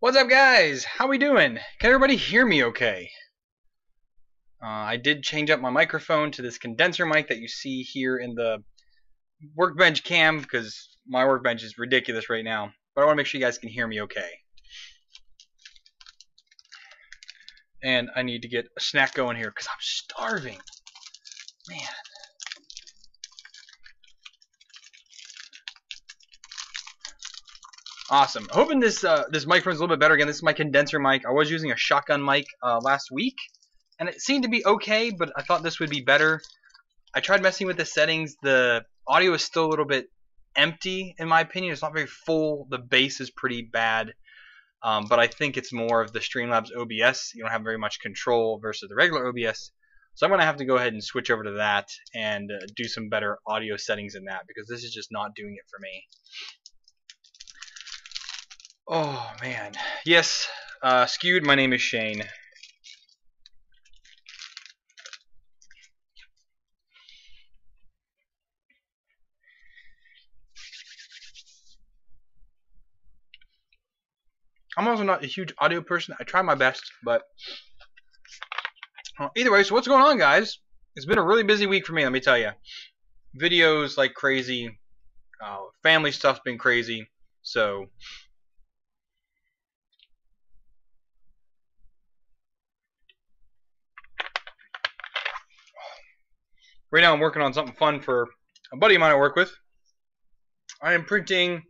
What's up, guys? How we doing? Can everybody hear me okay? I did change up my microphone to this condenser mic that you see here in the workbench cam because my workbench is ridiculous right now. But I want to make sure you guys can hear me okay. And I need to get a snack going here because I'm starving. Man. Awesome. Hoping this this microphone's a little bit better. Again, this is my condenser mic. I was using a shotgun mic last week, and it seemed to be okay, but I thought this would be better. I tried messing with the settings. The audio is still a little bit empty, in my opinion. It's not very full. The bass is pretty bad, but I think it's more of the Streamlabs OBS. You don't have very much control versus the regular OBS. So I'm going to have to go ahead and switch over to that and do some better audio settings in that because this is just not doing it for me. Oh, man. Yes, Skewed, my name is Shane. I'm also not a huge audio person. I try my best, but either way, so what's going on, guys? It's been a really busy week for me, let me tell you. Videos like crazy. Family stuff's been crazy. So right now I'm working on something fun for a buddy of mine I work with. I am printing,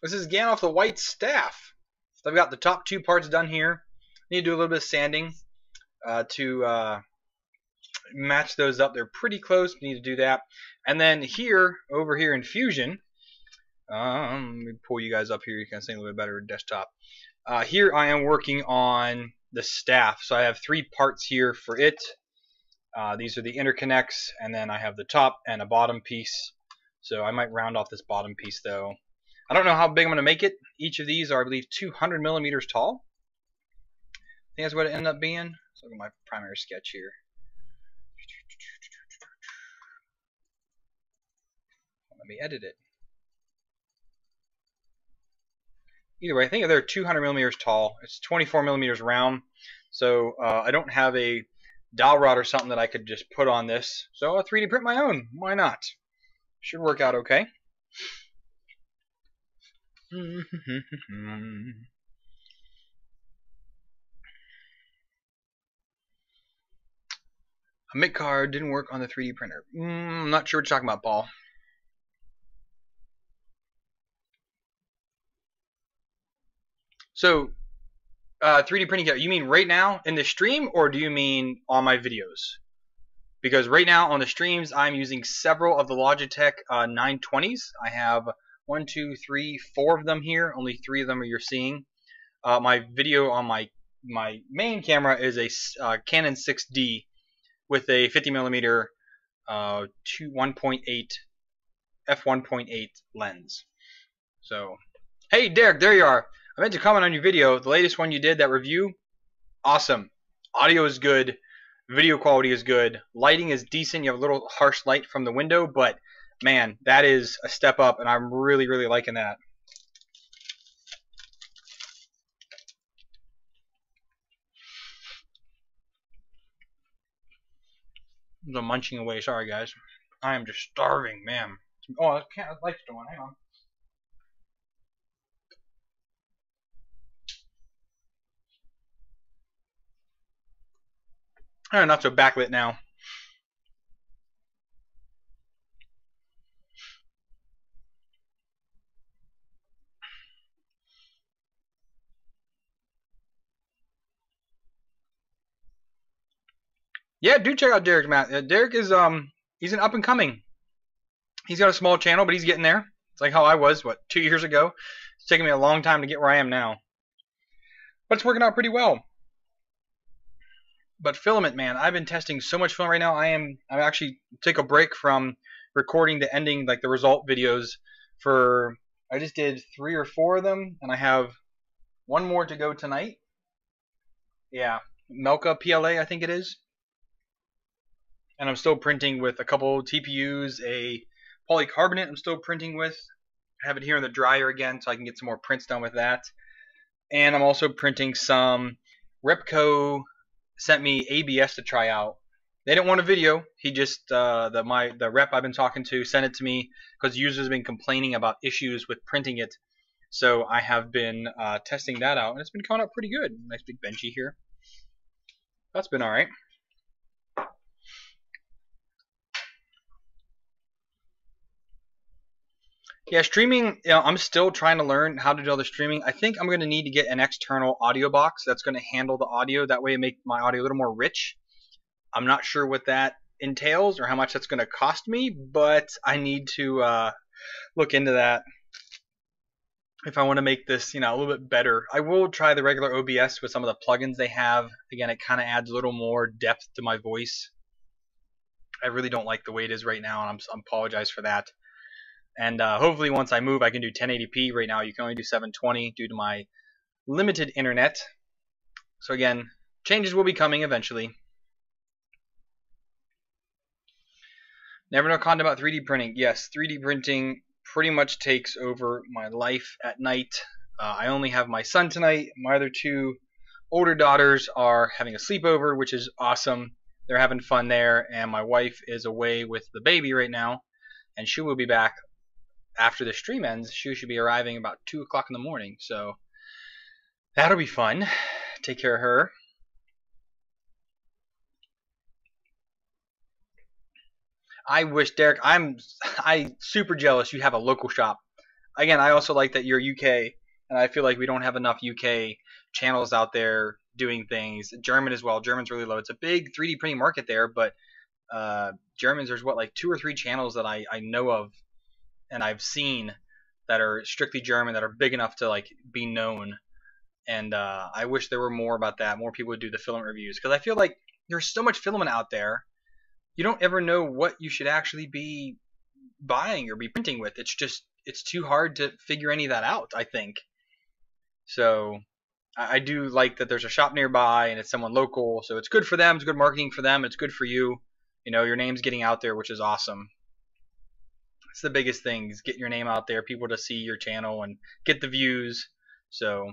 this is Gandalf the White Staff. So I've got the top two parts done here. Need to do a little bit of sanding to match those up. They're pretty close. We need to do that. And then here, over here in Fusion, let me pull you guys up here. You can see a little bit better desktop. Here I am working on the staff. So I have three parts here for it. These are the interconnects, and then I have the top and a bottom piece. So I might round off this bottom piece though. I don't know how big I'm going to make it. Each of these are, I believe, 200 millimeters tall. I think that's what it ended up being. Let's look at my primary sketch here. Let me edit it. Either way, I think they're 200 millimeters tall. It's 24 millimeters round. So I don't have a dowel rod or something that I could just put on this. So I'll 3D print my own. Why not? Should work out okay. A MIC card didn't work on the 3D printer. I'm not sure what you're talking about, Paul. So 3D printing, you mean right now in the stream, or do you mean on my videos? Because right now on the streams I'm using several of the Logitech 920s. I have 1, 2, 3, 4 of them here. Only 3 of them are you're seeing. My video on my main camera is a Canon 6D with a 50mm 1.8 f1.8 lens. So, hey Derek, there you are. I meant to comment on your video. The latest one you did, that review, awesome. Audio is good. Video quality is good. Lighting is decent. You have a little harsh light from the window, but man, that is a step up, and I'm really, really liking that. I'm munching away. Sorry, guys. I am just starving, man. Oh, I can't. The light's still on. Hang on. Not so backlit now. Yeah, do check out Derek, Matt. Derek is he's an up and coming. He's got a small channel, but he's getting there. It's like how I was, what, 2 years ago. It's taken me a long time to get where I am now, but it's working out pretty well. But Filament, man, I've been testing so much film right now. I actually take a break from recording the ending, like the result videos for, I just did 3 or 4 of them, and I have 1 more to go tonight. Yeah, Melka PLA, I think it is. And I'm still printing with a couple TPUs, a polycarbonate I'm still printing with. I have it here in the dryer again so I can get some more prints done with that. And I'm also printing some. Repco sent me ABS to try out. They didn't want a video. He just the rep I've been talking to sent it to me because users have been complaining about issues with printing it. So I have been testing that out, and it's been coming out pretty good. Nice big benchy here. That's been all right. Yeah, streaming, I'm still trying to learn how to do all the streaming. I think I'm going to need to get an external audio box that's going to handle the audio. That way it make my audio a little more rich. I'm not sure what that entails or how much that's going to cost me, but I need to look into that if I want to make this, a little bit better. I will try the regular OBS with some of the plugins they have. Again, it kind of adds a little more depth to my voice. I really don't like the way it is right now, and I apologize for that. And hopefully once I move, I can do 1080p. Right now, you can only do 720 due to my limited internet. So again, changes will be coming eventually. Never know content about 3D printing. Yes, 3D printing pretty much takes over my life at night. I only have my son tonight. My other two older daughters are having a sleepover, which is awesome. They're having fun there, and my wife is away with the baby right now, and she will be back after the stream ends. She should be arriving about 2 o'clock in the morning, so that'll be fun. Take care of her. I wish, Derek, I super jealous you have a local shop. Again, I also like that you're UK, and I feel like we don't have enough UK channels out there doing things. German as well. German's really low. It's a big 3D printing market there, but Germans, there's what, like 2 or 3 channels that I know of and I've seen that are strictly German that are big enough to like be known. And I wish there were more about that. More people would do the filament reviews, because I feel like there's so much filament out there. You don't ever know what you should actually be buying or be printing with. It's too hard to figure any of that out, I think. So I do like that there's a shop nearby and it's someone local, so it's good for them. It's good marketing for them. It's good for you. Your name's getting out there, which is awesome. It's the biggest thing, is get your name out there, people to see your channel and get the views. So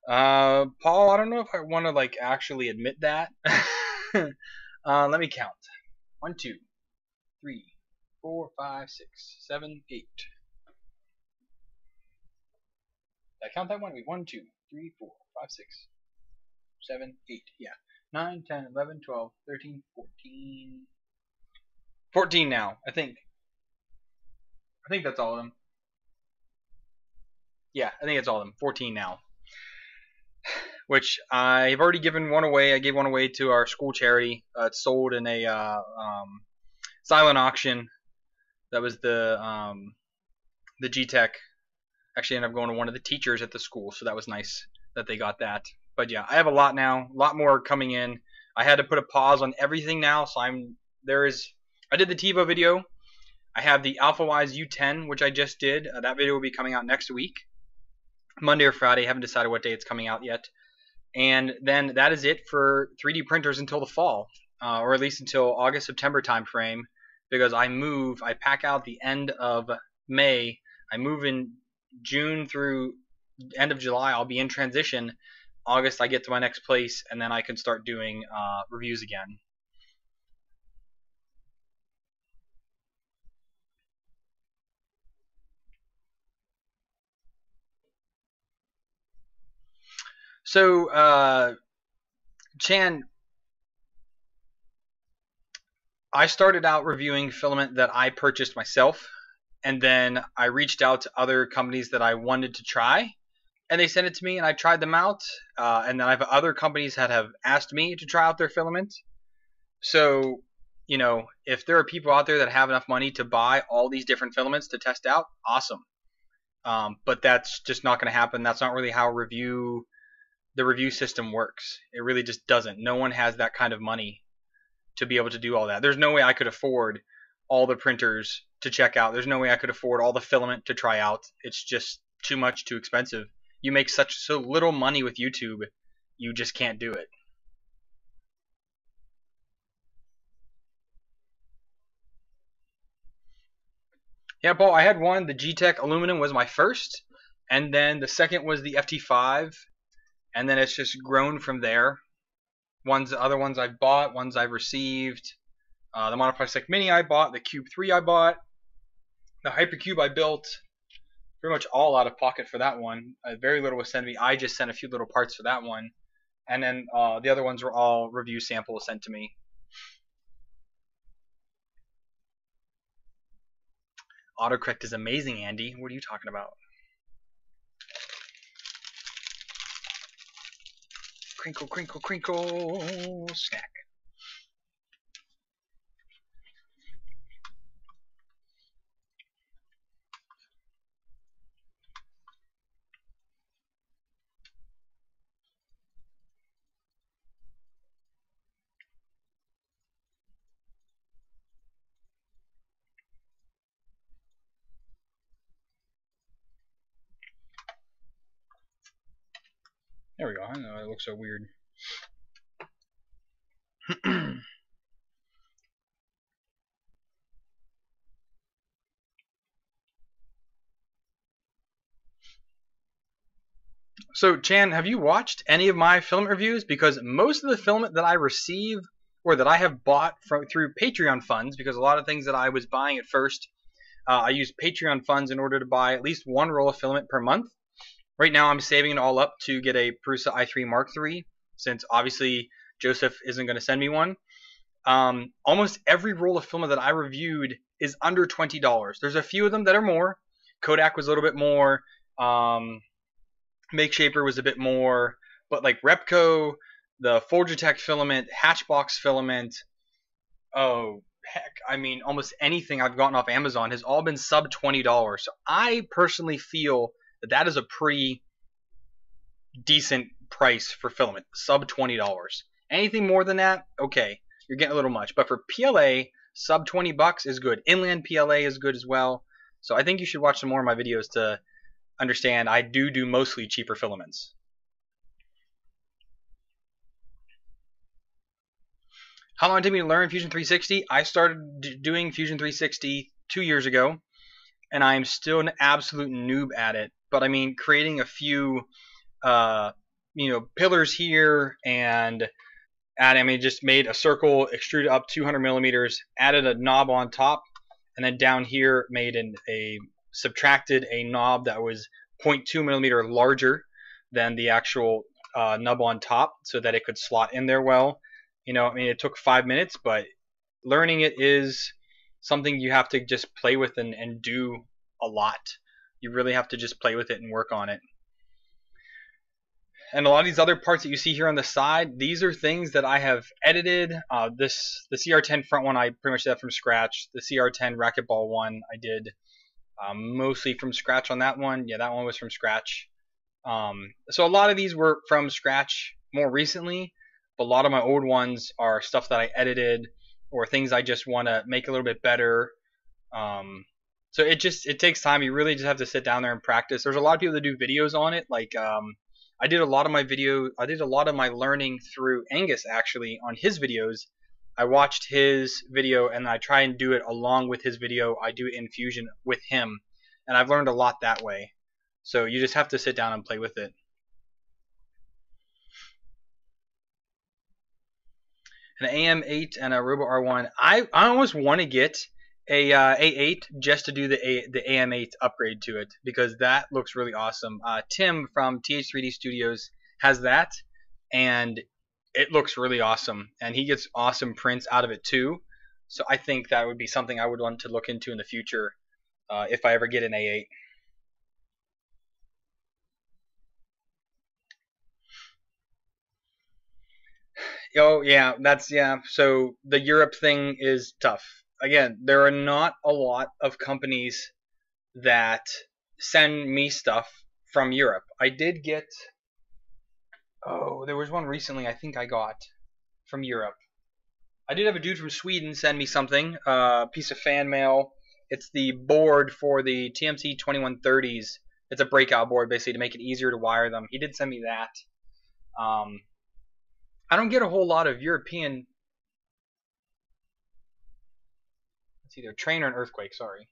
Paul, I don't know if I want to like actually admit that. Let me count. 1, 2, 3, 4, 5, 6, 7, 8. Did I count that one? Wait, 1, 2, 3, 4, 5, 6, 7, 8. Yeah. 9, 10, 11, 12, 13, 14. 14 now, I think. I think that's all of them. Yeah, I think it's all of them. 14 now. Which I've already given one away. I gave one away to our school charity. It's sold in a silent auction. That was the G-Tech. Actually ended up going to one of the teachers at the school, so that was nice that they got that. But yeah, I have a lot now. A lot more coming in. I had to put a pause on everything now, so I did the TiVo video. I have the AlphaWise U10, which I just did. That video will be coming out next week, Monday or Friday. I haven't decided what day it's coming out yet. And then that is it for 3D printers until the fall, or at least until August, September time frame, because I pack out the end of May. I move in June through end of July. I'll be in transition. August, I get to my next place, and then I can start doing reviews again. So, Chan, I started out reviewing filament that I purchased myself, and then I reached out to other companies that I wanted to try, and they sent it to me, and I tried them out. And then I have other companies that have asked me to try out their filament. So, if there are people out there that have enough money to buy all these different filaments to test out, awesome. But that's just not going to happen. That's not really how the review system works. It really just doesn't. No one has that kind of money to be able to do all that. There's no way I could afford all the printers to check out. There's no way I could afford all the filament to try out. It's just too much, too expensive. You make so little money with YouTube, you just can't do it. Yeah, Paul, I had one. The G-Tech aluminum was my first, And then the second was the FT5, and then it's just grown from there. Other ones I've bought, ones I've received. The Monoplastic Mini I bought, the Cube 3 I bought, the Hypercube I built. Pretty much all out of pocket for that one. Very little was sent to me. I just sent a few little parts for that one. And then the other ones were all review samples sent to me. Autocorrect is amazing, Andy. What are you talking about? Crinkle, crinkle, crinkle, snack. There we go. I know it looks so weird. So, Chan, have you watched any of my filament reviews? Because most of the filament that I receive or that I have bought through Patreon funds, because a lot of things that I was buying at first, I used Patreon funds in order to buy at least one roll of filament per month. Right now, I'm saving it all up to get a Prusa i3 Mark III, since obviously Joseph isn't going to send me one. Almost every roll of filament that I reviewed is under $20. There's a few of them that are more. Kodak was a little bit more. Make Shaper was a bit more. But like Repco, the Fugatech filament, Hatchbox filament, oh heck, I mean almost anything I've gotten off Amazon has all been sub $20. So I personally feel that that is a pretty decent price for filament, sub $20. Anything more than that, okay, you're getting a little much. But for PLA, sub $20 is good. Inland PLA is good as well. So I think you should watch some more of my videos to understand I do mostly cheaper filaments. How long did it take me to learn Fusion 360? I started doing Fusion 360 2 years ago, and I'm still an absolute noob at it. But I mean, creating a few, pillars here, and just made a circle, extruded up 200 millimeters, added a knob on top, and then down here made subtracted a knob that was 0.2 millimeter larger than the actual nub on top, so that it could slot in there well. It took 5 minutes, but learning it is something you have to just play with and do a lot. You really have to just play with it and work on it. And a lot of these other parts that you see here on the side, these are things that I have edited. The CR10 front one I pretty much did that from scratch. The CR10 racquetball one I did mostly from scratch on that one. Yeah, that one was from scratch. So a lot of these were from scratch more recently, but a lot of my old ones are stuff that I edited or things I just want to make a little bit better. So it takes time. You really just have to sit down there and practice. There's a lot of people that do videos on it. Like I did a lot of my learning through Angus, actually, on his videos. I watched his video and I try and do it along with his video. I do it in Fusion with him, and I've learned a lot that way. So you just have to sit down and play with it. An AM8 and a Robo R1. I almost want to get a A8 just to do the AM8 upgrade to it, because that looks really awesome. Tim from TH3D Studios has that, and it looks really awesome, and he gets awesome prints out of it too. So I think that would be something I would want to look into in the future if I ever get an A8. Oh yeah, so the Europe thing is tough. Again, there are not a lot of companies that send me stuff from Europe. I did get, there was one recently I think I got from Europe. I did have a dude from Sweden send me something, a piece of fan mail. It's the board for the TMC 2130s. It's a breakout board, basically, to make it easier to wire them. He did send me that. I don't get a whole lot of European. It's either a train or an earthquake, sorry.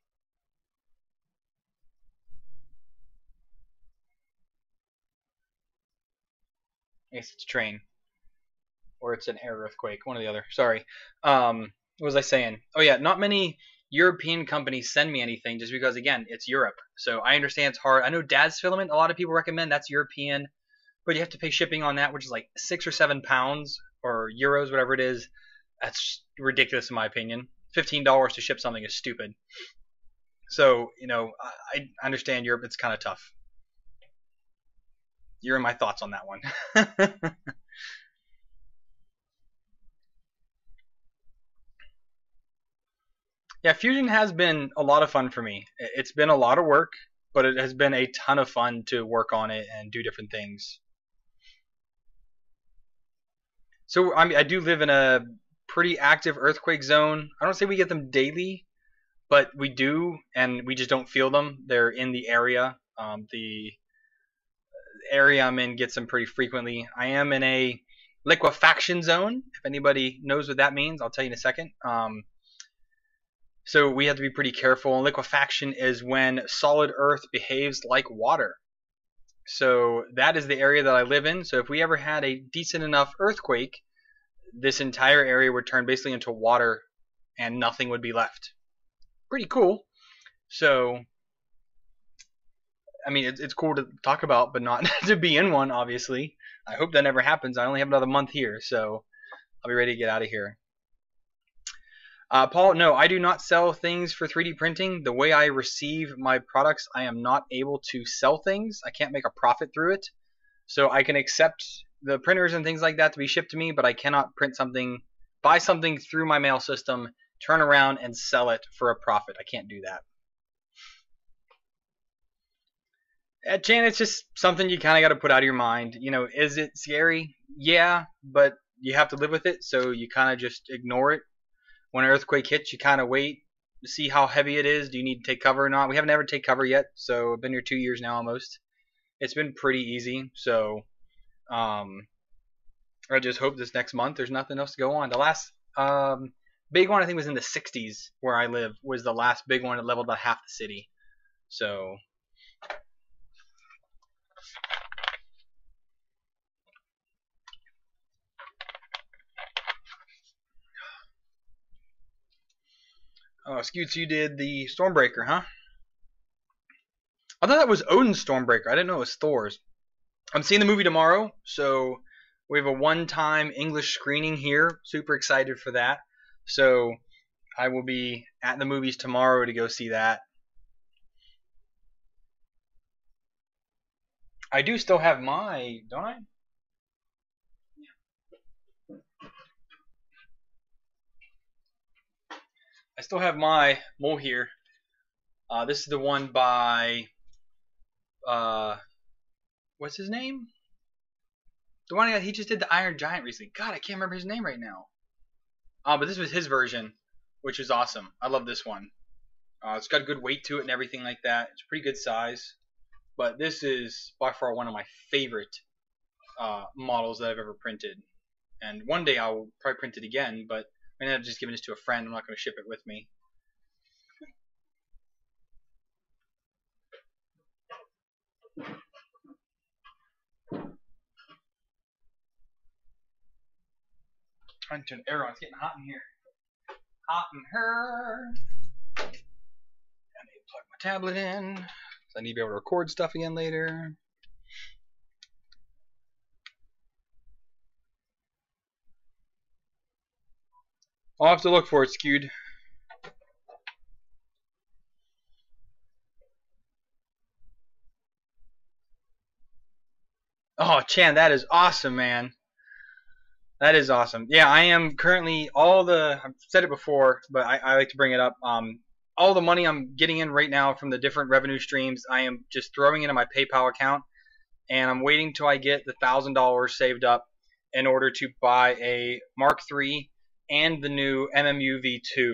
I guess it's a train. Or it's an air earthquake, one or the other. Sorry. What was I saying? Oh yeah, not many European companies send me anything just because again, it's Europe. So I understand it's hard. I know Dad's Filament, a lot of people recommend that's European, but you have to pay shipping on that, which is like £6 or £7 or euros, whatever it is. That's ridiculous in my opinion. $15 to ship something is stupid. So, I understand Europe, it's kind of tough. You're in my thoughts on that one. Yeah, Fusion has been a lot of fun for me. It's been a lot of work, but it has been a ton of fun to work on it and do different things. So I mean, I do live in a pretty active earthquake zone. I don't say we get them daily, but we do, and we just don't feel them. They're in the area. The area I'm in gets them pretty frequently. I am in a liquefaction zone. If anybody knows what that means, I'll tell you in a second. So we have to be pretty careful. And liquefaction is when solid earth behaves like water. So that is the area that I live in. So if we ever had a decent enough earthquake, this entire area would turn basically into water and nothing would be left. Pretty cool. So, I mean, it's cool to talk about, but not to be in one, obviously. I hope that never happens. I only have another month here, so I'll be ready to get out of here. Paul, no, I do not sell things for 3D printing. The way I receive my products, I am not able to sell things. I can't make a profit through it. So I can accept the printers and things like that to be shipped to me, but I cannot print something, buy something through my mail system, turn around and sell it for a profit. I can't do that. Jan, it's just something you kind of got to put out of your mind. Is it scary? Yeah, but you have to live with it, so you kind of just ignore it. When an earthquake hits, you kind of wait to see how heavy it is. Do you need to take cover or not? We haven't ever taken cover yet, so I've been here 2 years now almost. It's been pretty easy, so I just hope this next month there's nothing else to go on. The last big one I think was in the 60s where I live was the last big one that leveled about half the city. So oh, Scoots, you did the Stormbreaker, huh? I thought that was Odin's Stormbreaker. I didn't know it was Thor's. I'm seeing the movie tomorrow, so we have a one-time English screening here. Super excited for that. So I will be at the movies tomorrow to go see that. I do still have my, don't I? I still have my mole here. This is the one by, what's his name? The one he just did the Iron Giant recently. God, I can't remember his name right now. But this was his version, which is awesome. I love this one. It's got good weight to it and everything like that. It's a pretty good size. But this is by far one of my favorite models that I've ever printed. And one day I'll probably print it again, but I'm going to just give this to a friend. I'm not going to ship it with me. Trying to turn the air on. It's getting hot in here. Hot in her. I need to plug my tablet in. I need to be able to record stuff again later. I'll have to look for it, Skewed. Oh, Chan, that is awesome, man. That is awesome. Yeah, I am currently I've said it before, but I like to bring it up. All the money I'm getting in right now from the different revenue streams, I am just throwing into my PayPal account, and I'm waiting till I get the $1,000 saved up in order to buy a Mark III and the new MMU V2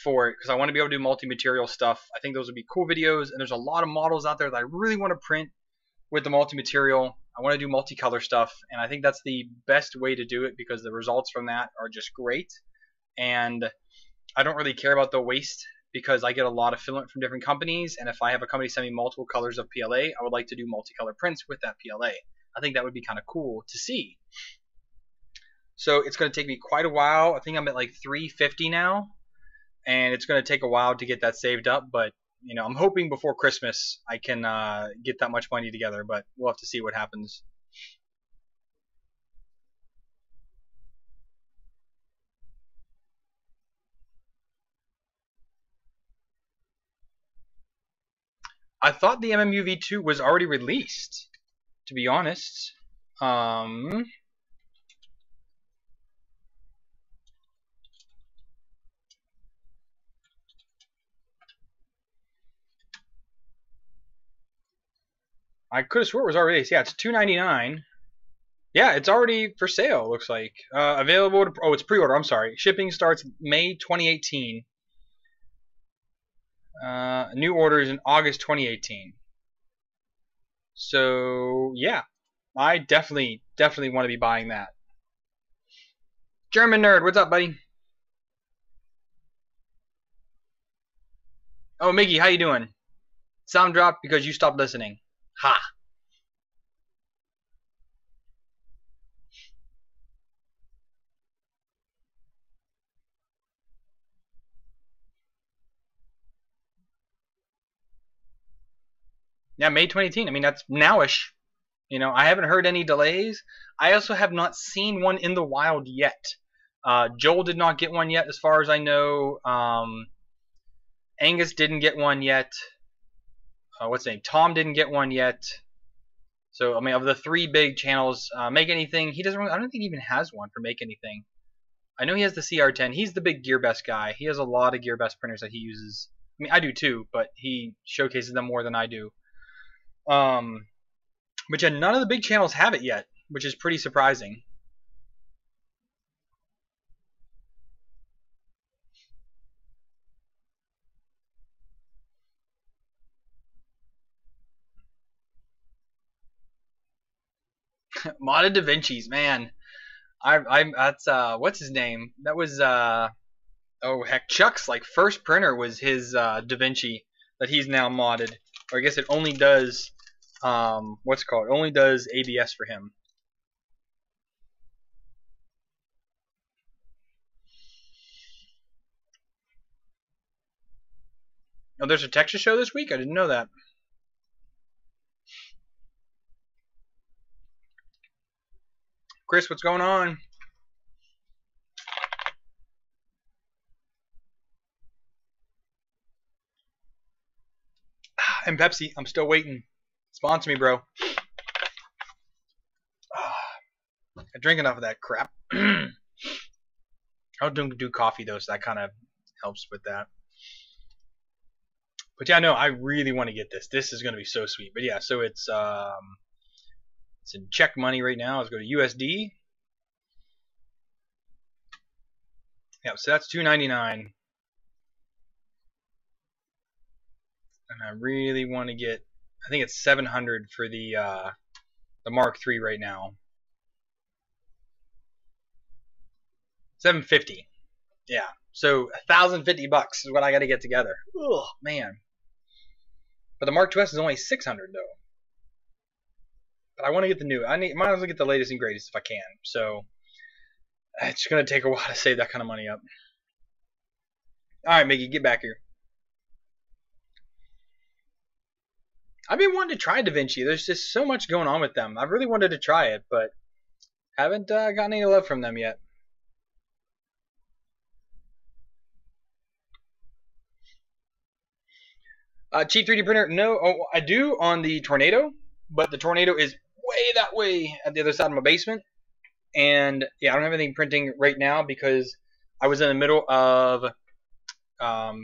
for it, because I want to be able to do multi-material stuff. I think those would be cool videos, and there's a lot of models out there that I really want to print with the multi-material. I want to do multicolor stuff, and I think that's the best way to do it because the results from that are just great. And I don't really care about the waste because I get a lot of filament from different companies, and if I have a company send me multiple colors of PLA, I would like to do multicolor prints with that PLA. I think that would be kind of cool to see. So it's going to take me quite a while. I think I'm at like 350 now, and it's going to take a while to get that saved up. But you know, I'm hoping before Christmas I can get that much money together. But we'll have to see what happens. I thought the MMU V2 was already released, to be honest. I could have swore it was already released. Yeah, it's $2.99. Yeah, it's already for sale. Looks like available. Oh, it's pre-order. I'm sorry. Shipping starts May 2018. New orders in August 2018. So yeah, I definitely want to be buying that. German nerd, what's up, buddy? Oh, Miggy, how you doing? Sound dropped because you stopped listening. Ha. Yeah, May 2018. I mean, that's nowish. You know, I haven't heard any delays. I also have not seen one in the wild yet. Joel did not get one yet, as far as I know. Angus didn't get one yet. What's his name? Tom didn't get one yet. So, I mean, of the three big channels, Make Anything, he doesn't really, I don't think he even has one for Make Anything. I know he has the CR10. He's the big GearBest guy. He has a lot of GearBest printers that he uses. I mean, I do too, but he showcases them more than I do. But yeah, none of the big channels have it yet, which is pretty surprising. Modded Da Vinci's, man. That's what's his name? That was oh heck, Chuck's like first printer was his Da Vinci that he's now modded. Or I guess it only does what's it called? It only does ABS for him. Oh, there's a Texas show this week? I didn't know that. Chris, what's going on? And Pepsi, I'm still waiting. Sponsor me, bro. I drink enough of that crap. I don't do coffee though, so that kind of helps with that. But yeah, no, I really want to get this. This is going to be so sweet. But yeah, so it's in Czech money right now. Let's go to USD. Yeah, so that's $2.99. And I really want to get, I think it's $700 for the Mark III right now. $750. Yeah. So $1,050 is what I got to get together. Oh man. But the Mark IIs is only $600 though. But I want to get the new. Might as well get the latest and greatest if I can. So it's gonna take a while to save that kind of money up. All right, Mickey, get back here. I've been wanting to try Da Vinci. There's just so much going on with them. I've really wanted to try it, but haven't gotten any love from them yet. Cheap 3D printer? No. Oh, I do on the Tornado, but the Tornado is way that way at the other side of my basement. And yeah, I don't have anything printing right now because I was in the middle of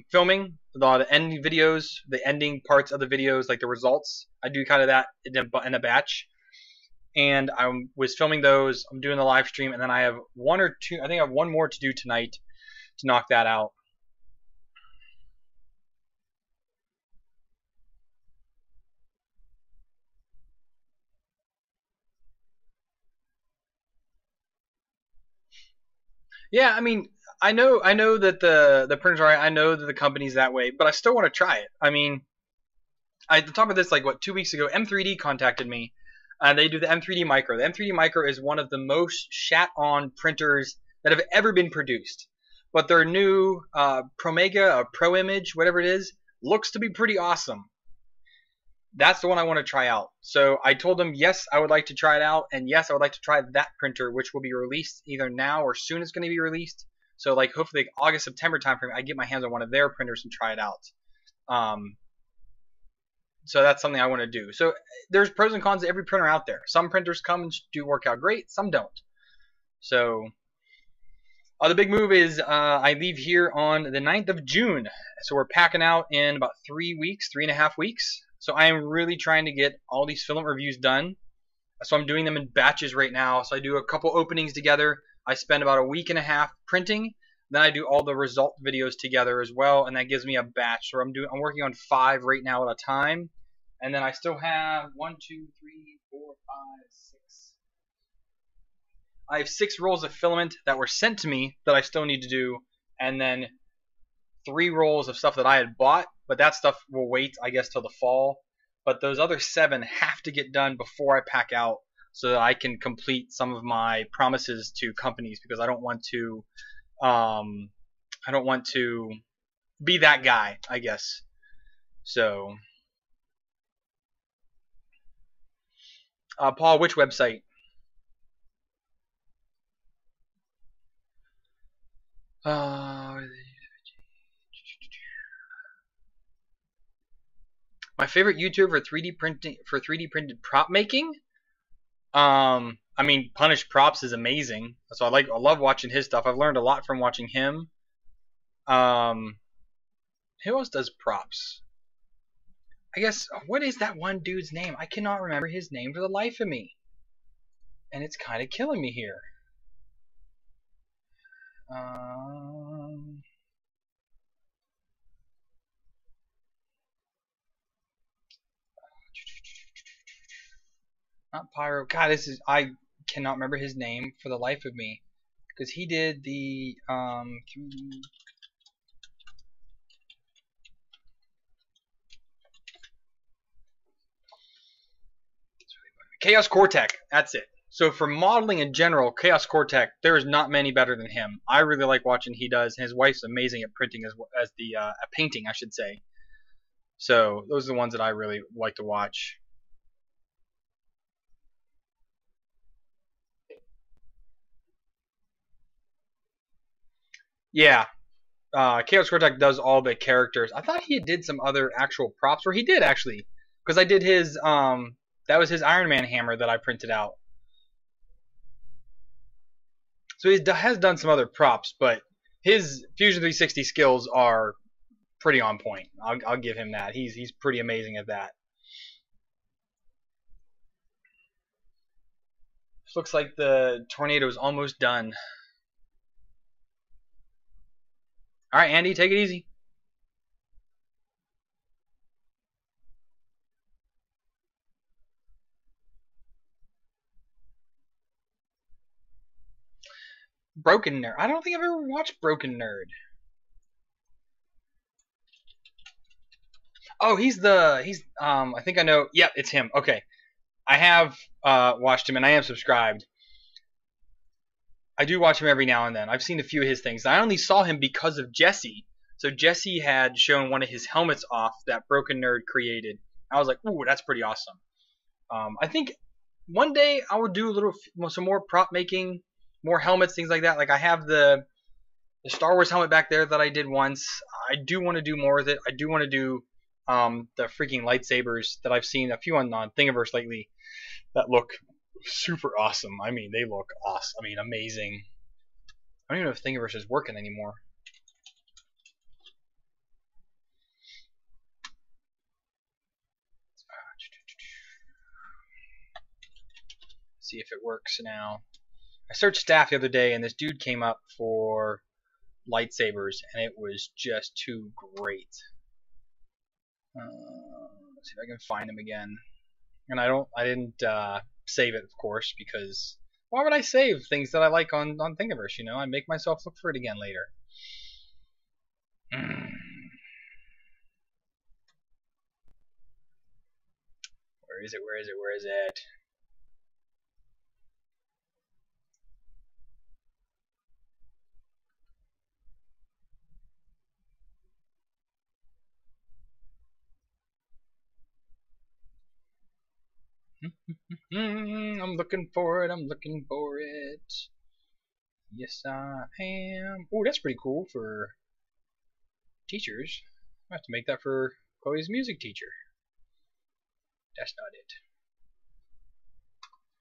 filming the ending videos, the ending parts of the videos, like the results. I do kind of that in a batch. And I was filming those. I'm doing the live stream, and then I have one or two. I think I have one more to do tonight to knock that out. Yeah, I mean, I know that the printers are. I know that the company's that way, but I still want to try it. I mean, on top of this, like what 2 weeks ago, M3D contacted me They do the M3D Micro. The M3D Micro is one of the most shat-on printers that have ever been produced. But their new Promega, Pro Image, whatever it is, looks to be pretty awesome. That's the one I want to try out. So I told them, yes, I would like to try it out, and yes, I would like to try that printer, which will be released either now or soon it's going to be released. So like hopefully August, September timeframe, I get my hands on one of their printers and try it out. So that's something I want to do. So there's pros and cons to every printer out there. Some printers come and do work out great, some don't. So the big move is I leave here on the 9th of June. So we're packing out in about 3 weeks, 3.5 weeks. So I am really trying to get all these filament reviews done. So I'm doing them in batches right now. So I do a couple openings together. I spend about a week and a half printing. Then I do all the result videos together as well, and that gives me a batch. So I'm working on 5 right now at a time. And then I still have 1, 2, 3, 4, 5, 6. I have 6 rolls of filament that were sent to me that I still need to do, and then 3 rolls of stuff that I had bought, but that stuff will wait, I guess, till the fall. But those other 7 have to get done before I pack out, so that I can complete some of my promises to companies, because I don't want to be that guy, I guess. So, Paul, which website? My favorite YouTuber for 3D printed prop making. I mean, Punish Props is amazing. So I love watching his stuff. I've learned a lot from watching him. Who else does props? I guess, what is that one dude's name? I cannot remember his name for the life of me. And it's kind of killing me here. Not Pyro. God, I cannot remember his name for the life of me. Because he did the, Chaos Cortech. That's it. So for modeling in general, Chaos Cortech, there is not many better than him. I really like watching he does. His wife's amazing at printing as the at painting, I should say. So those are the ones that I really like to watch. Yeah, Chaos Cortech does all the characters. I thought he did some other actual props, or he did actually, because I did his that was his Iron Man hammer that I printed out. So he has done some other props, but his Fusion 360 skills are pretty on point. I'll give him that. He's pretty amazing at that. Looks like the tornado is almost done. All right, Andy, take it easy. Broken Nerd. I don't think I've ever watched Broken Nerd. Oh, he's I think I know. Yep, it's him. Okay. I have watched him and I am subscribed. I do watch him every now and then. I've seen a few of his things. I only saw him because of Jesse. So Jesse had shown one of his helmets off that Broken Nerd created. I was like, ooh, that's pretty awesome. I think one day I will do some more prop making, more helmets, things like that. Like I have the Star Wars helmet back there that I did once. I do want to do more with it. I do want to do the freaking lightsabers that I've seen a few on Thingiverse lately that look super awesome. I mean, they look awesome. I mean, amazing. I don't even know if Thingiverse is working anymore. See if it works now. I searched staff the other day and this dude came up for lightsabers and it was just too great. Let's see if I can find him again. And I didn't save it, of course, because why would I save things that I like on Thingiverse? You know, I make myself look for it again later. Where is it? Where is it? Where is it? I'm looking for it. I'm looking for it. Yes, I am. Oh, that's pretty cool for teachers. I have to make that for Chloe's music teacher. That's not it.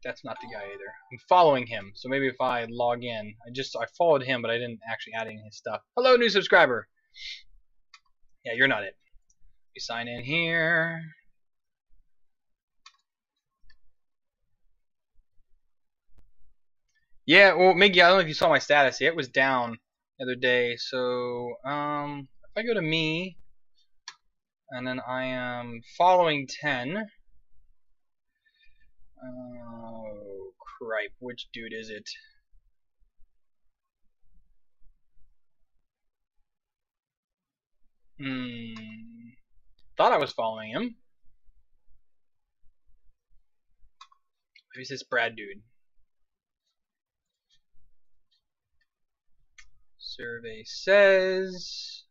That's not the guy either. I'm following him, so maybe if I log in, I followed him, but I didn't actually add any of his stuff. Hello, new subscriber. Yeah, you're not it. You sign in here. Yeah, well, Miggy, I don't know if you saw my status. Yeah, it was down the other day. So, if I go to me, and then I am following 10. Oh, cripe. Which dude is it? Thought I was following him. Who's this Brad dude? Survey says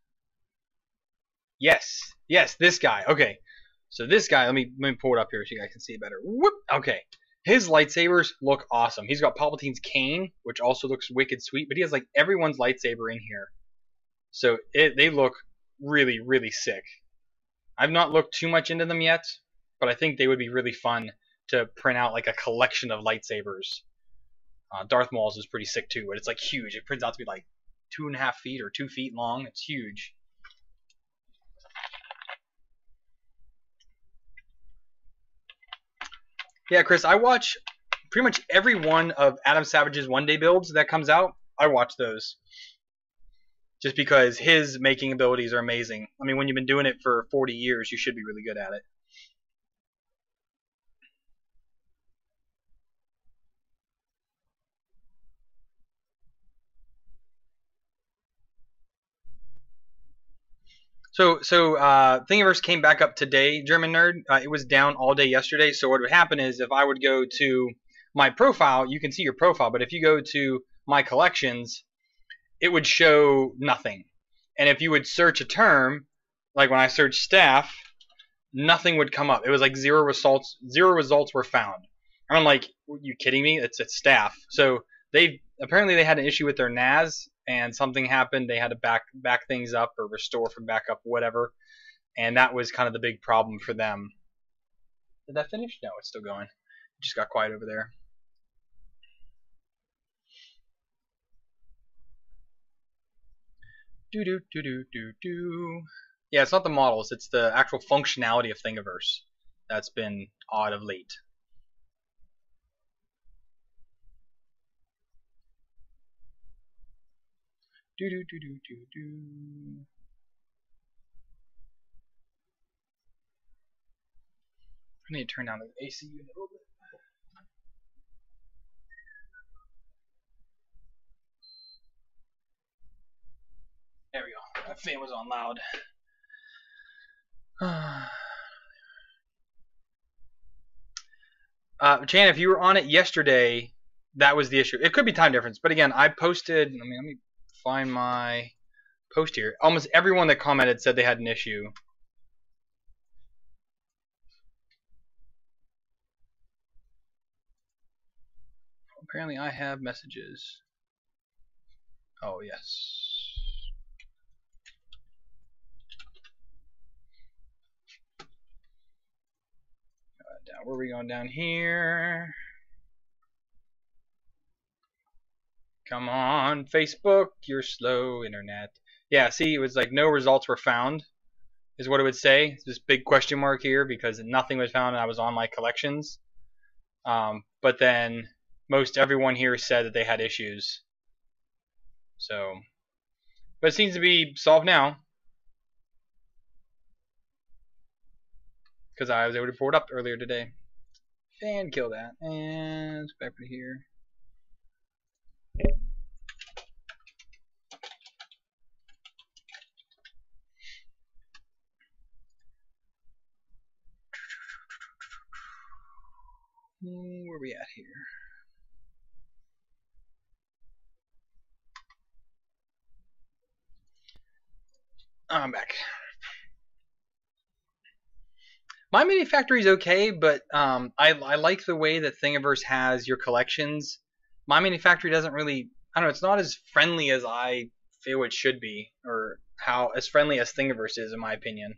yes, this guy. Okay, so this guy. Let me pull it up here so you guys can see it better. Whoop. Okay, his lightsabers look awesome. He's got Palpatine's cane, which also looks wicked sweet, but he has like everyone's lightsaber in here, so they look really really sick. I've not looked too much into them yet, but I think they would be really fun to print out like a collection of lightsabers. Darth Maul's is pretty sick too, but it's like huge. It prints out to be like 2.5 feet or 2 feet long. It's huge. Yeah, Chris, I watch pretty much every one of Adam Savage's one-day builds that comes out. I watch those just because his making abilities are amazing. I mean, when you've been doing it for 40 years, you should be really good at it. So Thingiverse came back up today, German nerd. It was down all day yesterday. So what would happen is if I would go to my profile, you can see your profile, but if you go to my collections, it would show nothing. And if you would search a term, like when I searched staff, nothing would come up. It was like zero results. Zero results were found. I'm like, are you kidding me? It's staff. So they apparently they had an issue with their NAS and something happened. They had to back things up or restore from backup, whatever. And that was kind of the big problem for them. Did that finish? No, it's still going. It just got quiet over there. Do. Yeah, it's not the models. It's the actual functionality of Thingiverse that's been odd of late. Do. I need to turn down the AC unit a little bit. There we go. That fan was on loud. Chan, if you were on it yesterday, that was the issue. It could be time difference, but again, I posted. Let me find my post here. Almost everyone that commented said they had an issue. Apparently, I have messages. Oh yes. Where are we going down here? Come on, Facebook, you're slow, internet. Yeah, see, it was like no results were found, is what it would say. It's this big question mark here because nothing was found and I was on my collections. But then most everyone here said that they had issues. So, but it seems to be solved now. Because I was able to pull it up earlier today. And kill that. And let's go back to here. Where are we at here? I'm back. My mini factory is okay, but I like the way that Thingiverse has your collections. My mini factory doesn't really. I don't know. It's not as friendly as I feel it should be, or how as friendly as Thingiverse is, in my opinion.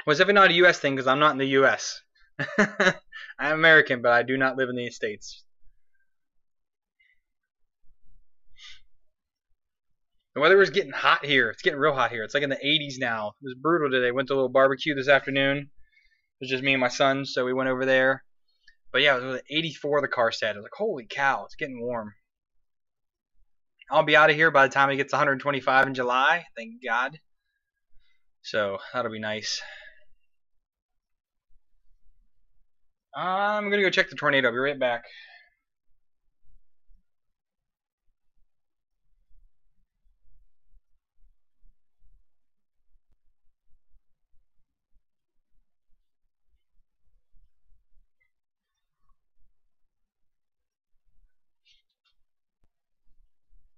Well, it's definitely not a U.S. thing because I'm not in the U.S. I'm American, but I do not live in the States. The weather is getting hot here. It's getting real hot here. It's like in the 80s now. It was brutal today. Went to a little barbecue this afternoon. It was just me and my son, so we went over there. But yeah, it was 84, the car said. I was like, holy cow, it's getting warm. I'll be out of here by the time it gets 125 in July, thank God. So that'll be nice. I'm going to go check the tornado. I'll be right back.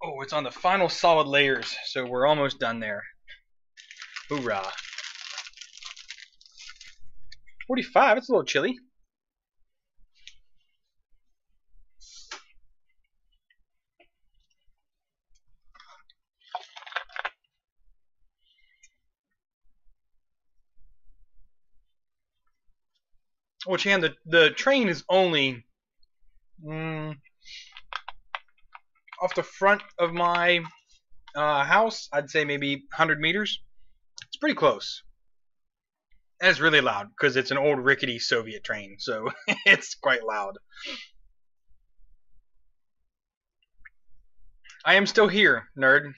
Oh, it's on the final solid layers, so we're almost done there. Hoorah. 45, it's a little chilly. Oh, Chan, the train is only off the front of my house. I'd say maybe 100 meters. It's pretty close. And it's really loud because it's an old rickety Soviet train, so it's quite loud. I am still here, nerd.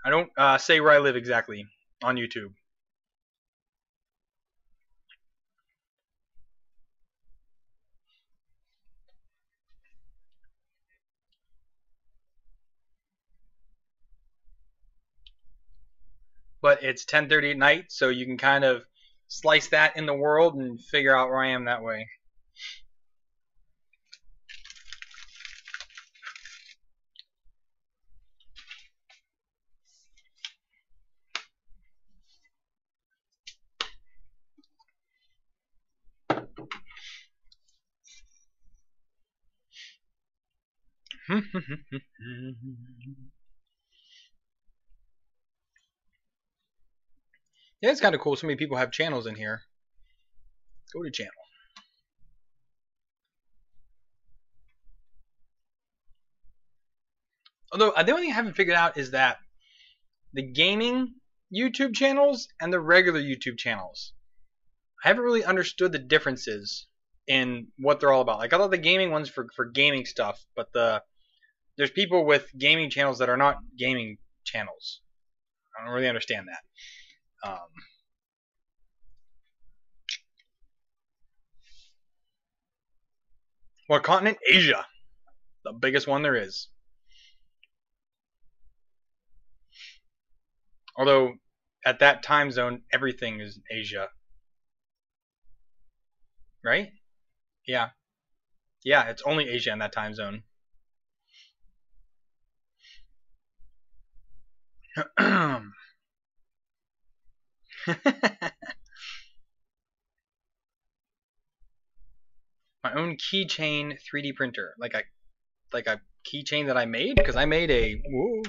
I don't say where I live exactly on YouTube. But it's 10:30 at night, so you can kind of slice that in the world and figure out where I am that way. Yeah, it's kind of cool. So many people have channels in here. Go to channel. Although the only thing I haven't figured out is that the gaming YouTube channels and the regular YouTube channels, I haven't really understood the differences in what they're all about. Like I thought the gaming ones for gaming stuff, but there's people with gaming channels that are not gaming channels. I don't really understand that. What continent? Asia. The biggest one there is. Although, at that time zone, everything is Asia. Right? Yeah. Yeah, it's only Asia in that time zone. My own keychain 3D printer, like a keychain that I made, because I made a whoa,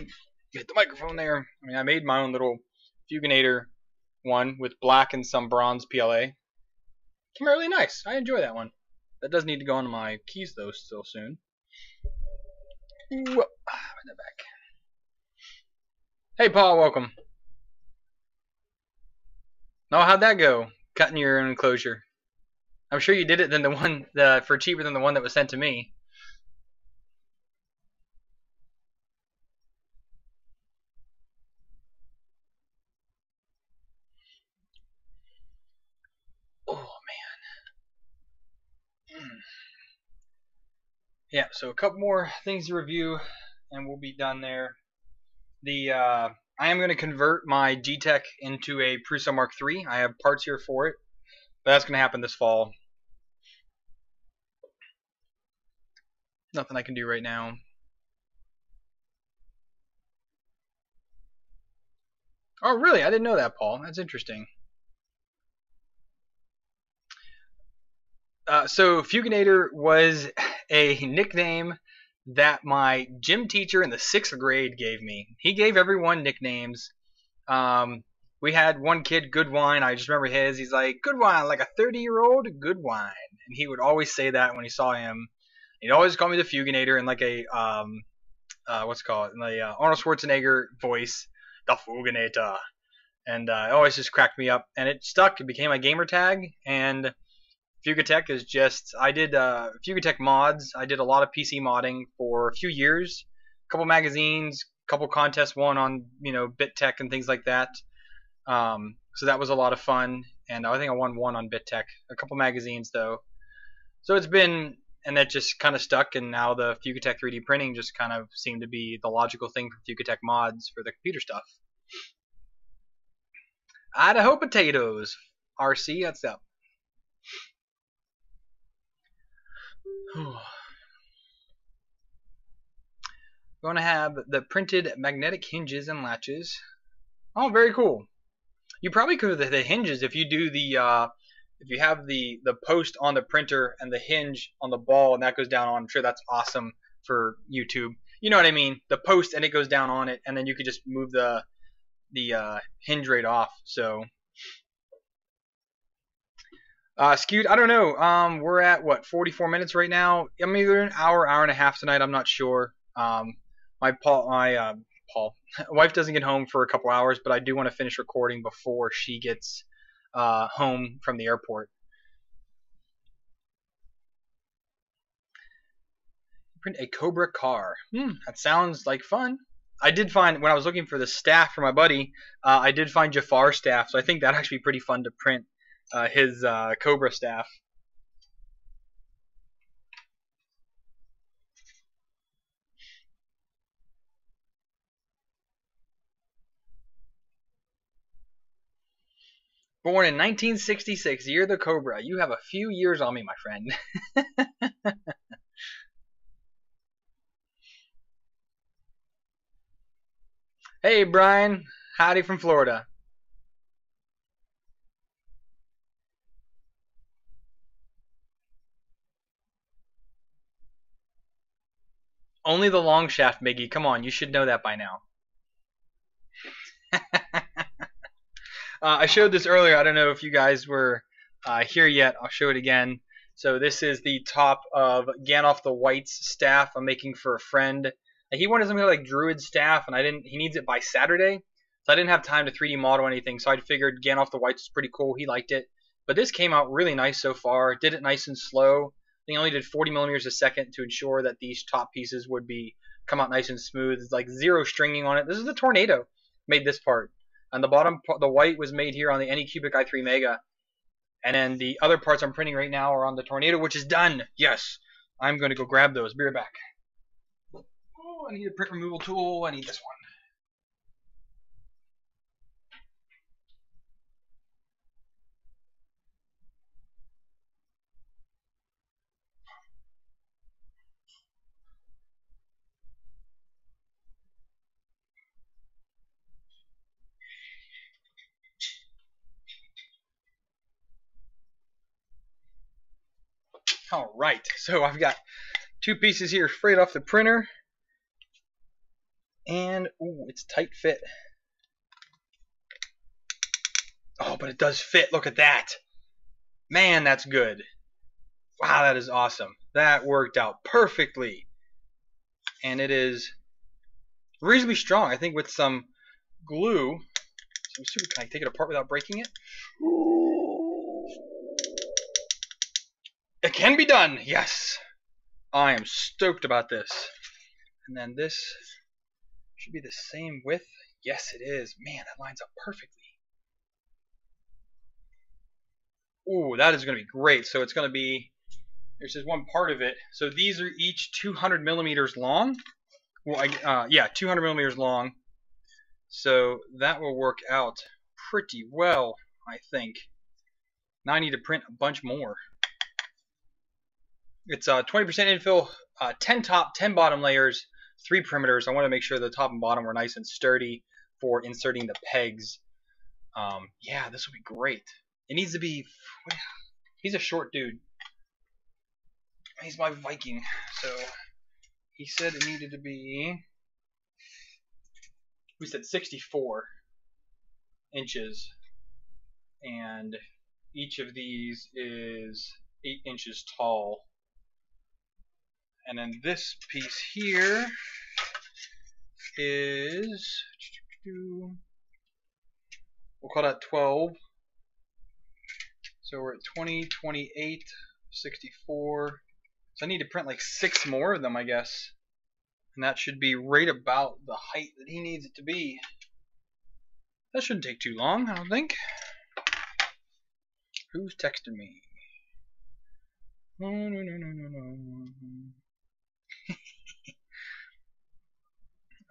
hit the microphone there. I mean, I made my own little Fuganator one with black and some bronze PLA. Came out really nice. I enjoy that one. That does need to go onto my keys though, still soon. Put that back. Hey, Paul, welcome. Oh, how'd that go? Cutting your own enclosure. I'm sure you did it than the one for cheaper than the one that was sent to me. Oh man. Yeah, so a couple more things to review, and we'll be done there. I am going to convert my G-Tech into a Prusa Mark III. I have parts here for it. But that's going to happen this fall. Nothing I can do right now. Oh, really? I didn't know that, Paul. That's interesting. So Fuginator was a nickname that my gym teacher in the 6th grade gave me. He gave everyone nicknames. We had one kid, Good Wine. I just remember his. He's like, Good Wine, like a 30-year-old, good wine. And he would always say that when he saw him. He'd always call me the Fuginator in like a, what's it called? In the Arnold Schwarzenegger voice, the Fuginator. And it always just cracked me up. And it stuck. It became my gamer tag. And Fugatech is just, I did Fugatech mods. I did a lot of PC modding for a few years, a couple magazines, a couple contests won on, BitTech and things like that. So that was a lot of fun, and I think I won one on BitTech, a couple magazines though. So it's been, and that just kind of stuck, and now the Fugatech 3D printing just kind of seemed to be the logical thing for Fugatech mods for the computer stuff. Idaho potatoes, RC, that's up. Going to have the printed magnetic hinges and latches. Oh, very cool. You probably could have the hinges if you do the if you have the post on the printer and the hinge on the ball and that goes down on. I'm sure that's awesome for YouTube. You know what I mean? The post and it goes down on it, and then you could just move the hinge right off. So skewed. I don't know. We're at what 44 minutes right now. I'm either an hour and a half tonight. I'm not sure. My wife doesn't get home for a couple hours, but I do want to finish recording before she gets home from the airport. Print a Cobra car. That sounds like fun. I did find, when I was looking for the staff for my buddy, I did find Jafar's staff, so I think that'd actually be pretty fun to print his Cobra staff. Born in 1966, year of the Cobra. You have a few years on me, my friend. Hey, Brian. Howdy from Florida. Only the long shaft, Miggy. Come on, you should know that by now. I showed this earlier. I don't know if you guys were here yet. I'll show it again. So this is the top of Gandalf the White's staff I'm making for a friend. He wanted something like Druid staff, and he needs it by Saturday. So I didn't have time to 3D model anything. So I figured Gandalf the White's was pretty cool. He liked it. But this came out really nice so far. Did it nice and slow. I only did 40 millimeters a second to ensure that these top pieces would come out nice and smooth. It's like zero stringing on it. This is the Tornado. Made this part. And the bottom, the white was made here on the Anycubic i3 Mega. And then the other parts I'm printing right now are on the Tornado, which is done. Yes. I'm going to go grab those. Be right back. Oh, I need a print removal tool. I need this one. All right, so I've got two pieces here straight off the printer, and ooh, it's tight fit. Oh, but it does fit. Look at that. Man, that's good. Wow, that is awesome. That worked out perfectly. And it is reasonably strong. I think with some glue. Can I take it apart without breaking it? It can be done. Yes. I am stoked about this. And then this should be the same width. Yes, it is. Man, that lines up perfectly. Ooh, that is going to be great. So it's going to be, there's just one part of it. So these are each 200 millimeters long. Well, yeah, 200 millimeters long. So that will work out pretty well, I think. Now I need to print a bunch more. It's 20% infill, 10 top, 10 bottom layers, 3 perimeters. I want to make sure the top and bottom are nice and sturdy for inserting the pegs. Yeah, this will be great. It needs to be... He's a short dude. He's my Viking, so he said it needed to be... We said 64 inches, and each of these is 8 inches tall. And then this piece here is, we'll call that 12. So we're at 20, 28, 64. So I need to print like 6 more of them, I guess. And that should be right about the height that he needs it to be. That shouldn't take too long, I don't think. Who's texting me? No.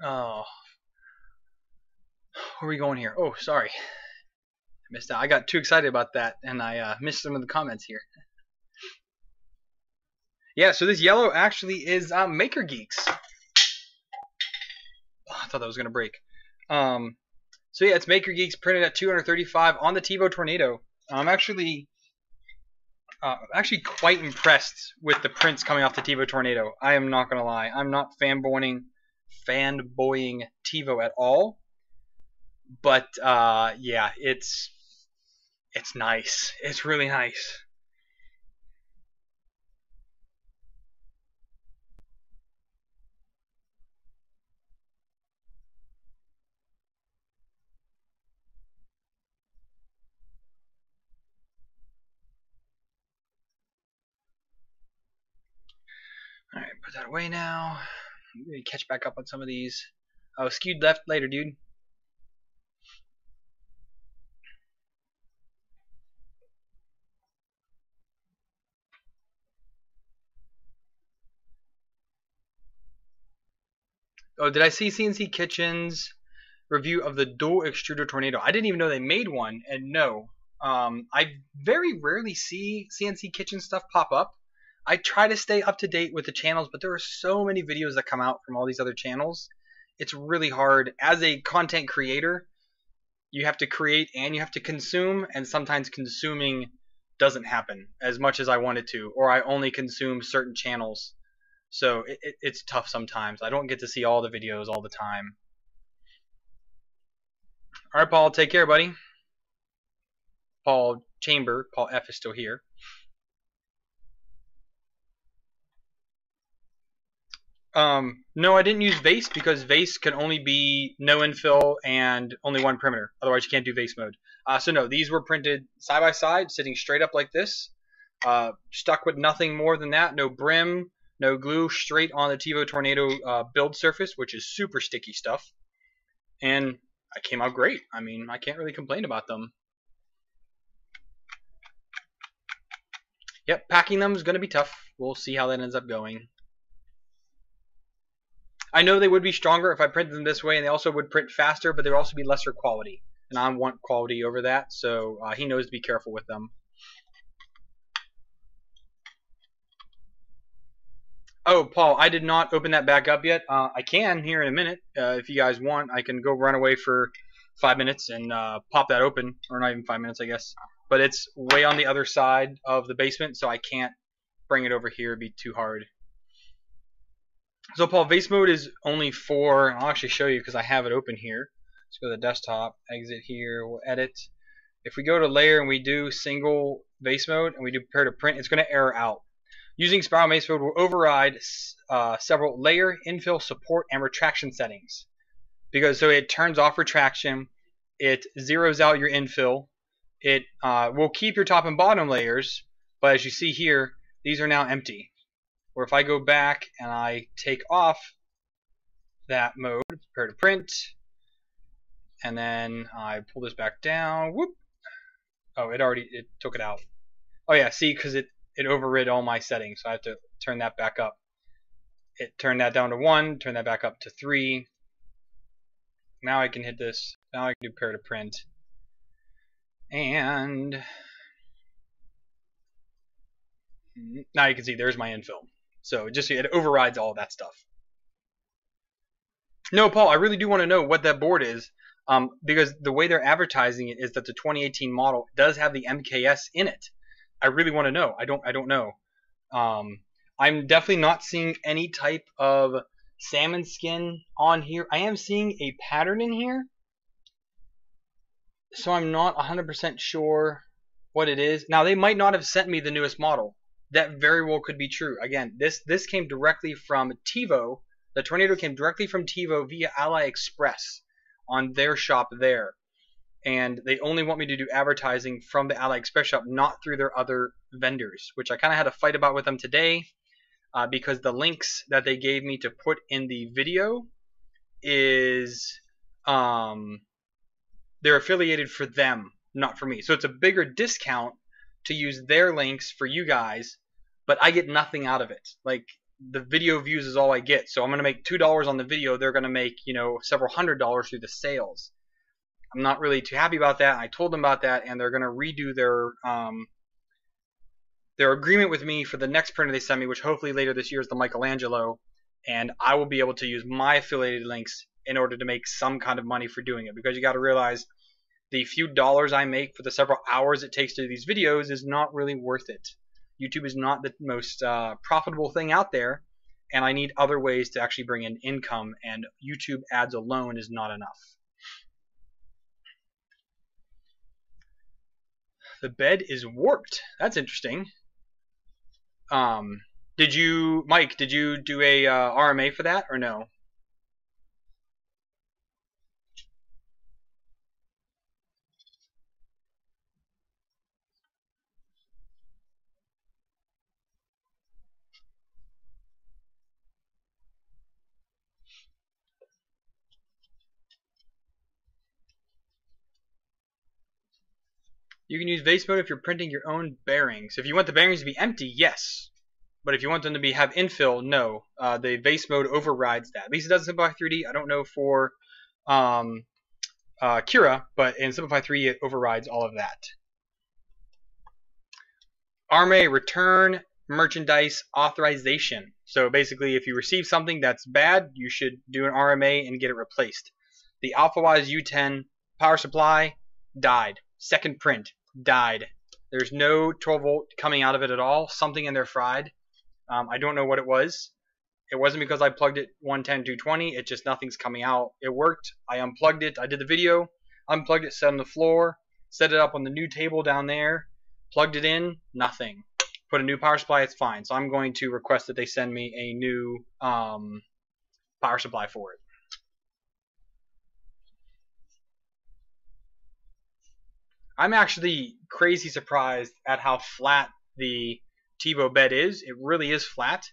Oh. Where are we going here? Oh, sorry. I missed out. I got too excited about that, and I missed some of the comments here. Yeah, so this yellow actually is Maker Geeks. Oh, I thought that was going to break. So yeah, it's Maker Geeks printed at 235 on the TiVo Tornado. I'm actually quite impressed with the prints coming off the TiVo Tornado. I am not going to lie. I'm not fanboying TiVo at all. But yeah, it's nice. It's really nice. Alright, put that away now. Maybe catch back up on some of these. Oh, skewed left later, dude. Oh, did I see CNC Kitchen's review of the dual extruder tornado? I didn't even know they made one, and no. I very rarely see CNC Kitchen stuff pop up. I try to stay up to date with the channels, but there are so many videos that come out from all these other channels. It's really hard. As a content creator, you have to create and you have to consume, and sometimes consuming doesn't happen as much as I want it to, or I only consume certain channels. So it's tough sometimes. I don't get to see all the videos all the time. Alright, Paul, take care, buddy. Paul Chamber, Paul F is still here. No, I didn't use vase because vase can only be no infill and only one perimeter. Otherwise, you can't do vase mode. So no, these were printed side by side, sitting straight up like this. Stuck with nothing more than that. No brim, no glue, straight on the TiVo Tornado build surface, which is super sticky stuff. And I came out great. I mean, I can't really complain about them. Yep, packing them is going to be tough. We'll see how that ends up going. I know they would be stronger if I printed them this way, and they also would print faster, but they would also be lesser quality. And I want quality over that, so he knows to be careful with them. Oh, Paul, I did not open that back up yet. I can here in a minute. If you guys want, I can go run away for 5 minutes and pop that open. Or not even 5 minutes, I guess. But it's way on the other side of the basement, so I can't bring it over here. It'd be too hard. So, Paul, vase mode is only for... I'll actually show you because I have it open here. Let's go to the desktop, exit here, we'll edit. If we go to layer and we do single vase mode and we do prepare to print, it's going to error out. Using spiral vase mode will override several layer, infill, support, and retraction settings. So it turns off retraction, it zeroes out your infill, it will keep your top and bottom layers, but as you see here, these are now empty. Or if I go back and I take off that mode, prepare to print, and then I pull this back down, whoop. Oh, it took it out. Oh yeah, see, because it overrid all my settings, so I have to turn that back up. It turned that down to 1, turn that back up to 3. Now I can hit this. Now I can do prepare to print. And Now you can see there's my infill. So it overrides all that stuff. No, Paul, I really do want to know what that board is, because the way they're advertising it is that the 2018 model does have the MKS in it. I really want to know. I don't know. I'm definitely not seeing any type of salmon skin on here. I am seeing a pattern in here, so I'm not 100% sure what it is. Now, they might not have sent me the newest model. That very well could be true. Again, this came directly from TiVo. The Tornado came directly from TiVo via AliExpress on their shop there. And they only want me to do advertising from the AliExpress shop, not through their other vendors, which I kind of had a fight about with them today, because the links that they gave me to put in the video is they're affiliated for them, not for me. So it's a bigger discount to use their links for you guys, but I get nothing out of it. Like, the video views is all I get. So I'm going to make $2 on the video. They're going to make, several $100s through the sales. I'm not really too happy about that. I told them about that, and they're going to redo their agreement with me for the next printer they send me, which hopefully later this year is the Michelangelo, and I will be able to use my affiliated links in order to make some kind of money for doing it, because you got to realize the few dollars I make for the several hours it takes to do these videos is not really worth it. YouTube is not the most profitable thing out there, and I need other ways to actually bring in income, and YouTube ads alone is not enough. The bed is warped. That's interesting. Mike, did you do a RMA for that or no? You can use vase mode if you're printing your own bearings. If you want the bearings to be empty, yes. But if you want them to have infill, no. The vase mode overrides that. At least it does in Simplify 3D. I don't know for Kira, but in Simplify 3 it overrides all of that. RMA, return merchandise authorization. So basically, if you receive something that's bad, you should do an RMA and get it replaced. The AlphaWise U10 power supply died. Second print died. There's no 12 volt coming out of it at all. Something in there fried. I don't know what it was. It wasn't because I plugged it 110 220. It just nothing's coming out. It worked. I unplugged it. I did the video. Unplugged it, set it on the floor, set it up on the new table down there, plugged it in, nothing. Put a new power supply, it's fine. So I'm going to request that they send me a new power supply for it. I'm actually crazy surprised at how flat the TiVo bed is. It really is flat.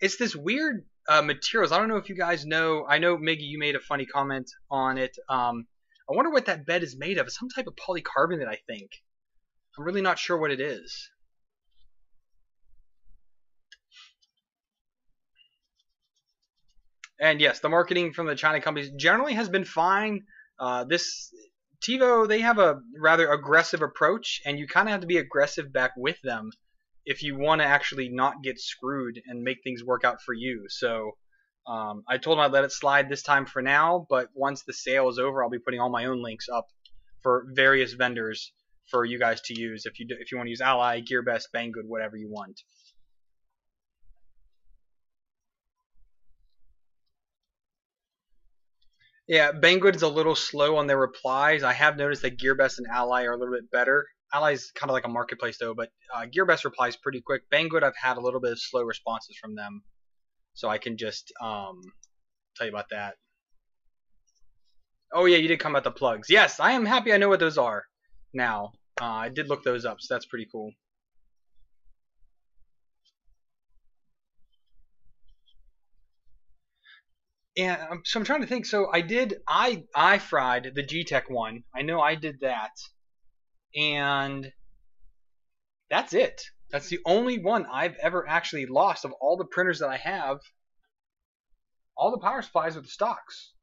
It's this weird materials. I don't know if you guys know. I know, Miggy, you made a funny comment on it. I wonder what that bed is made of. It's some type of polycarbonate, I think. I'm really not sure what it is. And yes, the marketing from the China companies generally has been fine. This TiVo, they have a rather aggressive approach, and you kind of have to be aggressive back with them if you want to actually not get screwed and make things work out for you. So I told them I'd let it slide this time for now, but once the sale is over, I'll be putting all my own links up for various vendors for you guys to use if you want to use Ally, GearBest, Banggood, whatever you want. Yeah, Banggood is a little slow on their replies. I have noticed that GearBest and Ally are a little bit better. Ally's kind of like a marketplace though, but GearBest replies pretty quick. Banggood, I've had a little bit of slow responses from them, so I can just tell you about that. Oh yeah, you did come about the plugs. Yes, I am happy I know what those are now. I did look those up, so that's pretty cool. And so I'm trying to think. So I fried the G-Tech one. I know I did that, and that's it. That's the only one I've ever actually lost of all the printers that I have. All the power supplies are the stocks.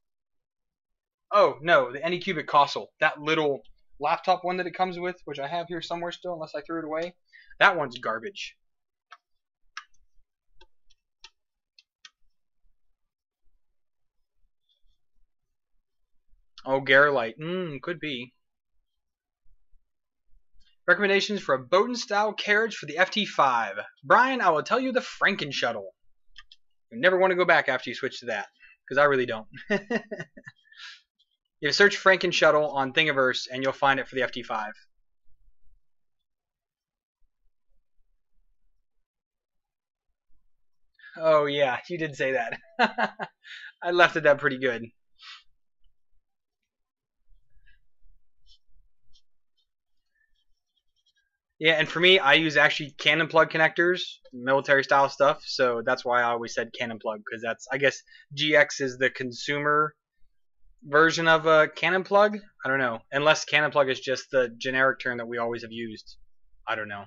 Oh no, the Anycubic console, that little laptop one that it comes with, which I have here somewhere still, unless I threw it away. That one's garbage. Oh, Garlight. Could be. Recommendations for a Bowden-style carriage for the FT5. Brian, I will tell you the Franken Shuttle. You never want to go back after you switch to that, because I really don't. You search Franken Shuttle on Thingiverse, and you'll find it for the FT5. Oh yeah, you did say that. I left it that pretty good. Yeah, and for me, I use actually cannon plug connectors, military style stuff, so that's why I always said cannon plug, because that's, I guess, GX is the consumer version of a cannon plug. I don't know, unless cannon plug is just the generic term that we always have used. I don't know.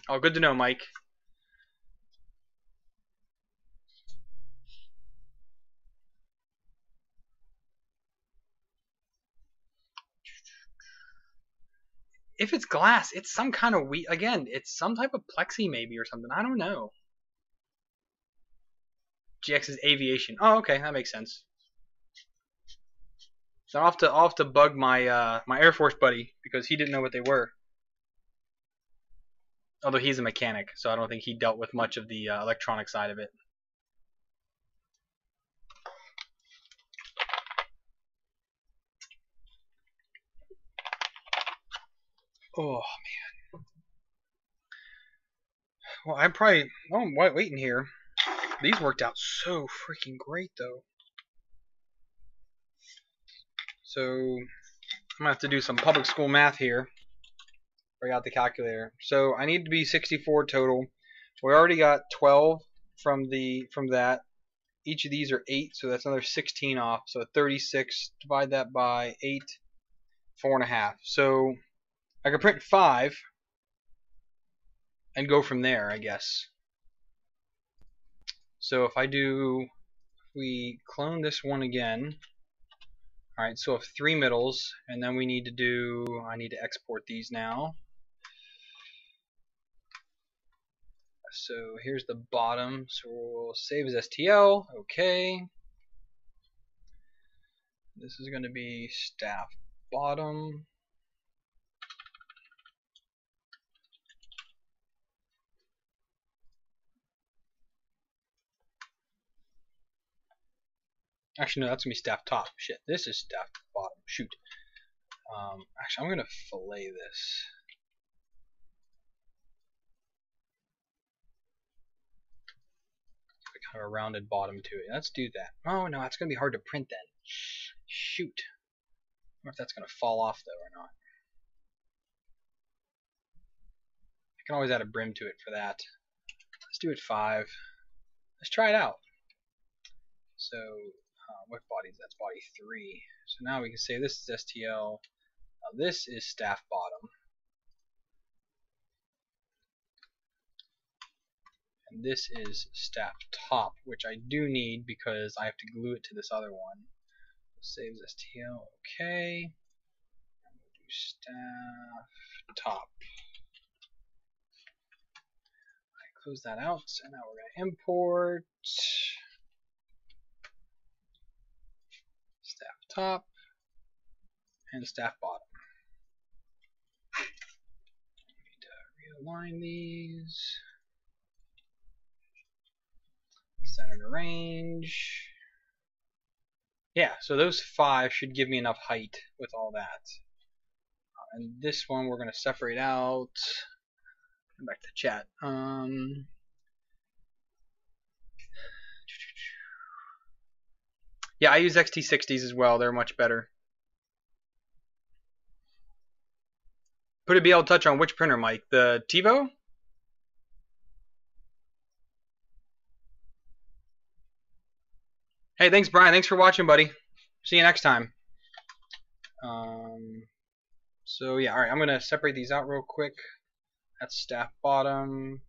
Oh, good to know, Mike. If it's glass, it's some kind of again, it's some type of plexi maybe or something. I don't know. GX is aviation. Oh, okay, that makes sense. So I'll have to bug my my Air Force buddy because he didn't know what they were. Although he's a mechanic, so I don't think he dealt with much of the electronic side of it. Oh man. Well, I'm waiting here. These worked out so freaking great though. So I'm gonna have to do some public school math here. Bring out the calculator. So I need to be 64 total. We already got 12 from that. Each of these are 8, so that's another 16 off. So 36. Divide that by 8, 4.5. So I could print 5 and go from there, I guess. So if we clone this one again. Alright, so if 3 middles, and then I need to export these now. So here's the bottom, so we'll save as STL, okay. This is going to be staff bottom. Actually, no, that's going to be staff top. Shit, this is staff bottom. Shoot. Actually, I'm going to fillet this. Kind of a rounded bottom to it. Let's do that. Oh, no, it's going to be hard to print then. Shoot. I wonder if that's going to fall off, though, or not. I can always add a brim to it for that. Let's do it 5. Let's try it out. So, what body is that? That's body 3. So now we can say this is STL. Now this is staff bottom. And this is staff top, which I do need because I have to glue it to this other one. Saves STL, okay. And we'll do staff top. Alright, close that out, and now we're going to import staff top and staff bottom. We need to realign these. Center to range. Yeah, so those 5 should give me enough height with all that. And this one we're going to separate out. Come back to chat. Yeah, I use XT60s as well. They're much better. Put a BL touch on which printer, Mike? The TiVo? Hey, thanks, Brian. Thanks for watching, buddy. See you next time. So yeah, all right. I'm gonna separate these out real quick. That's staff bottom.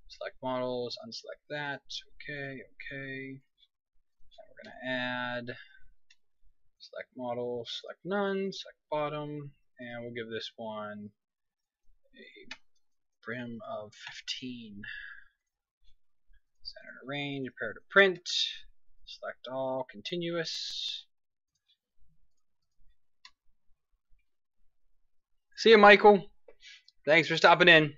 Select models. Unselect that. Okay. Okay. Now we're gonna add. Select model. Select none. Select bottom. And we'll give this one a brim of 15. Center to range, prepare to print. Select all, continuous. See you, Michael. Thanks for stopping in.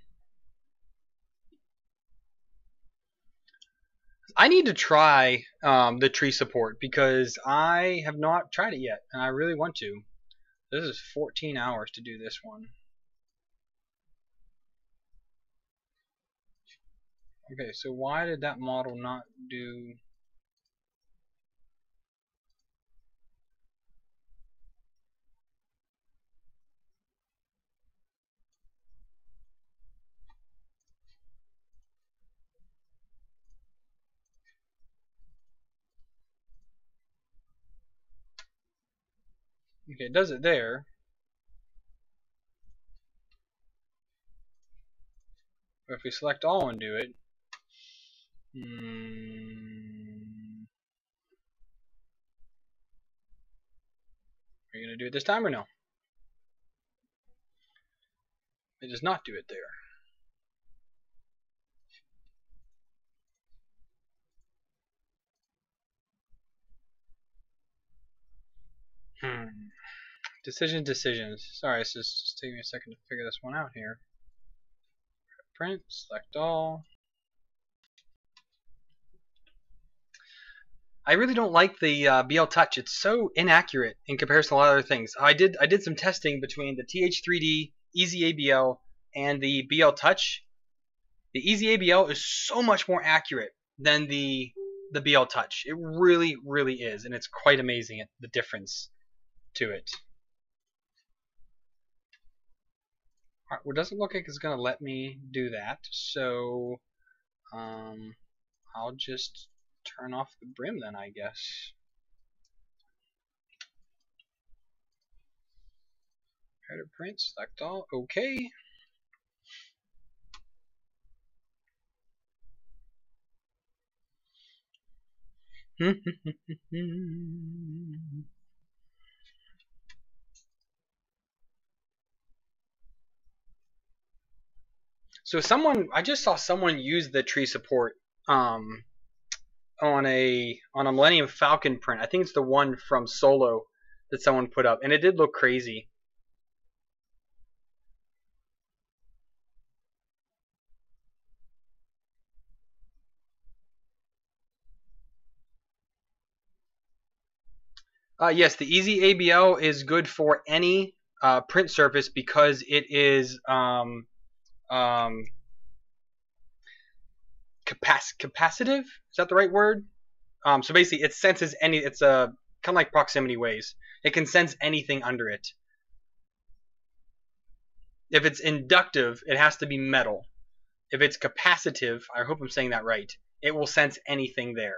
I need to try the tree support because I have not tried it yet, and I really want to. This is 14 hours to do this one. Okay, so why did that model not do... Okay, it does it there. But if we select all and do it... Are you going to do it this time or no? It does not do it there. Decisions. Sorry, it's just taking me a second to figure this one out here. Print, select all. I really don't like the BL Touch. It's so inaccurate in comparison to a lot of other things. I did some testing between the TH3D, Easy ABL, and the BL Touch. The Easy ABL is so much more accurate than the BL Touch. It really, really is, and it's quite amazing the difference to it. Alright, well, it doesn't look like it's going to let me do that, so I'll just turn off the brim then, I guess. Prepare to print, select all, okay. So I just saw someone use the tree support on a Millennium Falcon print. I think it's the one from Solo that someone put up, and it did look crazy. Yes, the Easy ABL is good for any print surface because it is capacitive. Is that the right word? So basically, it senses any. It's a kind of like proximity waves. It can sense anything under it. If it's inductive, it has to be metal. If it's capacitive, I hope I'm saying that right, it will sense anything there.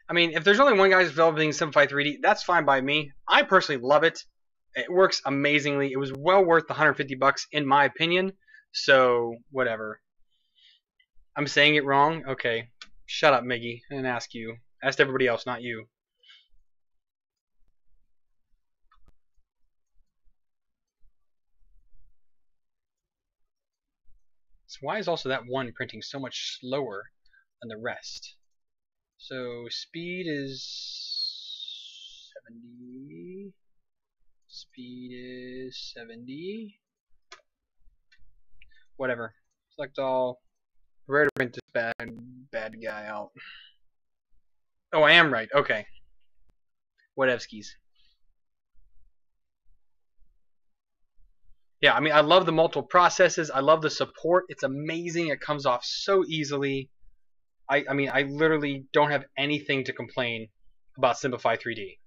I mean, if there's only one guy who's developing Simplify 3D, that's fine by me. I personally love it. It works amazingly. It was well worth the $150 in my opinion. So, whatever. I'm saying it wrong? Okay. Shut up, Miggy. I didn't ask you. I asked everybody else, not you. So why is also that one printing so much slower than the rest? So speed is 70. Speed is 70. Whatever. Select all. Rare to print this bad guy out. Oh, I am right. Okay. Whatevskis. Yeah, I mean, I love the multiple processes. I love the support. It's amazing. It comes off so easily. I mean, I literally don't have anything to complain about Simplify 3D.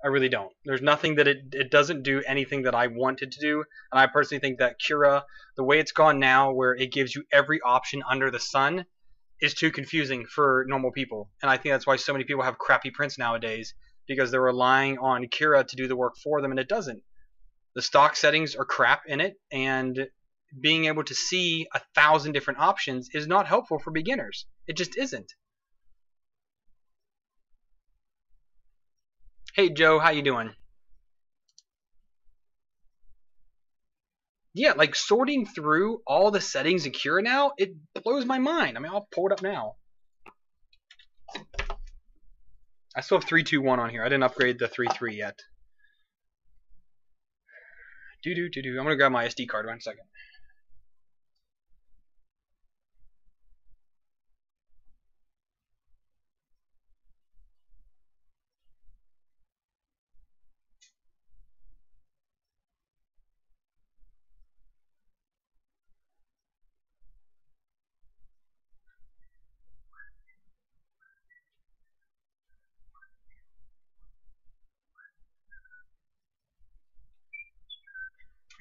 I really don't. There's nothing that it doesn't do anything that I wanted to do. And I personally think that Cura, the way it's gone now, where it gives you every option under the sun, is too confusing for normal people. And I think that's why so many people have crappy prints nowadays, because they're relying on Cura to do the work for them, and it doesn't. The stock settings are crap in it, and being able to see 1,000 different options is not helpful for beginners. It just isn't. Hey Joe, how you doing? Yeah, like sorting through all the settings in Cura now, it blows my mind. I mean, I'll pull it up now. I still have 321 on here. I didn't upgrade the 33 yet. I'm gonna grab my SD card 1 second.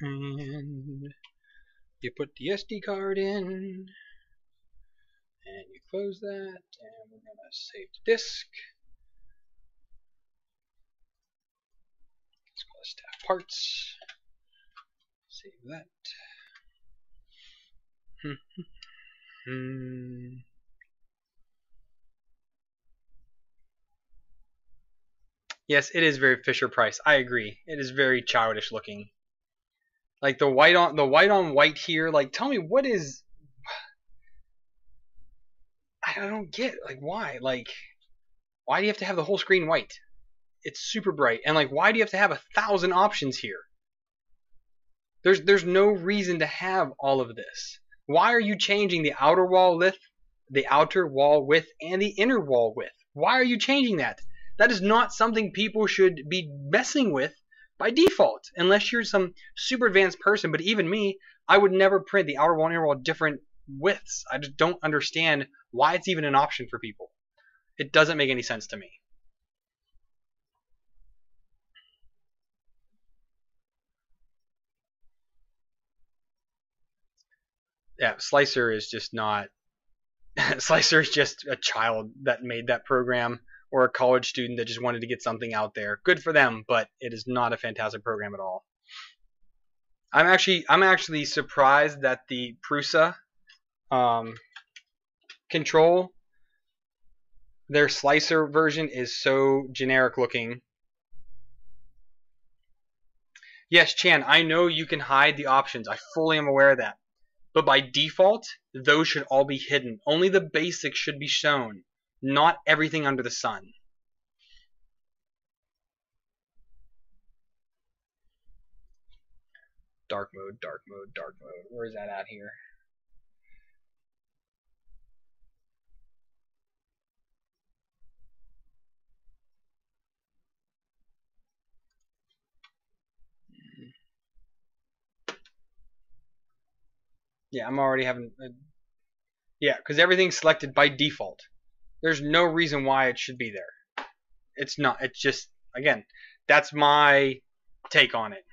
And you put the SD card in, and you close that, and we're gonna save the disk. Let's call it staff parts. Save that. Yes, it is very Fisher Price. I agree. It is very childish looking. Like the white on white here. Like, tell me what is. I don't get like why. Like, why do you have to have the whole screen white? It's super bright, and like, why do you have to have 1,000 options here? There's no reason to have all of this. Why are you changing the outer wall width, and the inner wall width? Why are you changing that? That is not something people should be messing with by default, unless you're some super advanced person. But even me, I would never print the outer wall and inner wall different widths. I just don't understand why it's even an option for people. It doesn't make any sense to me. Yeah, Slicer is just not. Slicer is just a child that made that program, or a college student that just wanted to get something out there. Good for them, but it is not a fantastic program at all. I'm actually surprised that the Prusa control, their Slicer version, is so generic looking. Yes, Chan, I know you can hide the options. I fully am aware of that. But by default, those should all be hidden. Only the basics should be shown, not everything under the sun. Dark mode, dark mode, dark mode. Where is that at here? Yeah, I'm already having. Yeah, because everything's selected by default. There's no reason why it should be there. It's not. It's just, again, that's my take on it.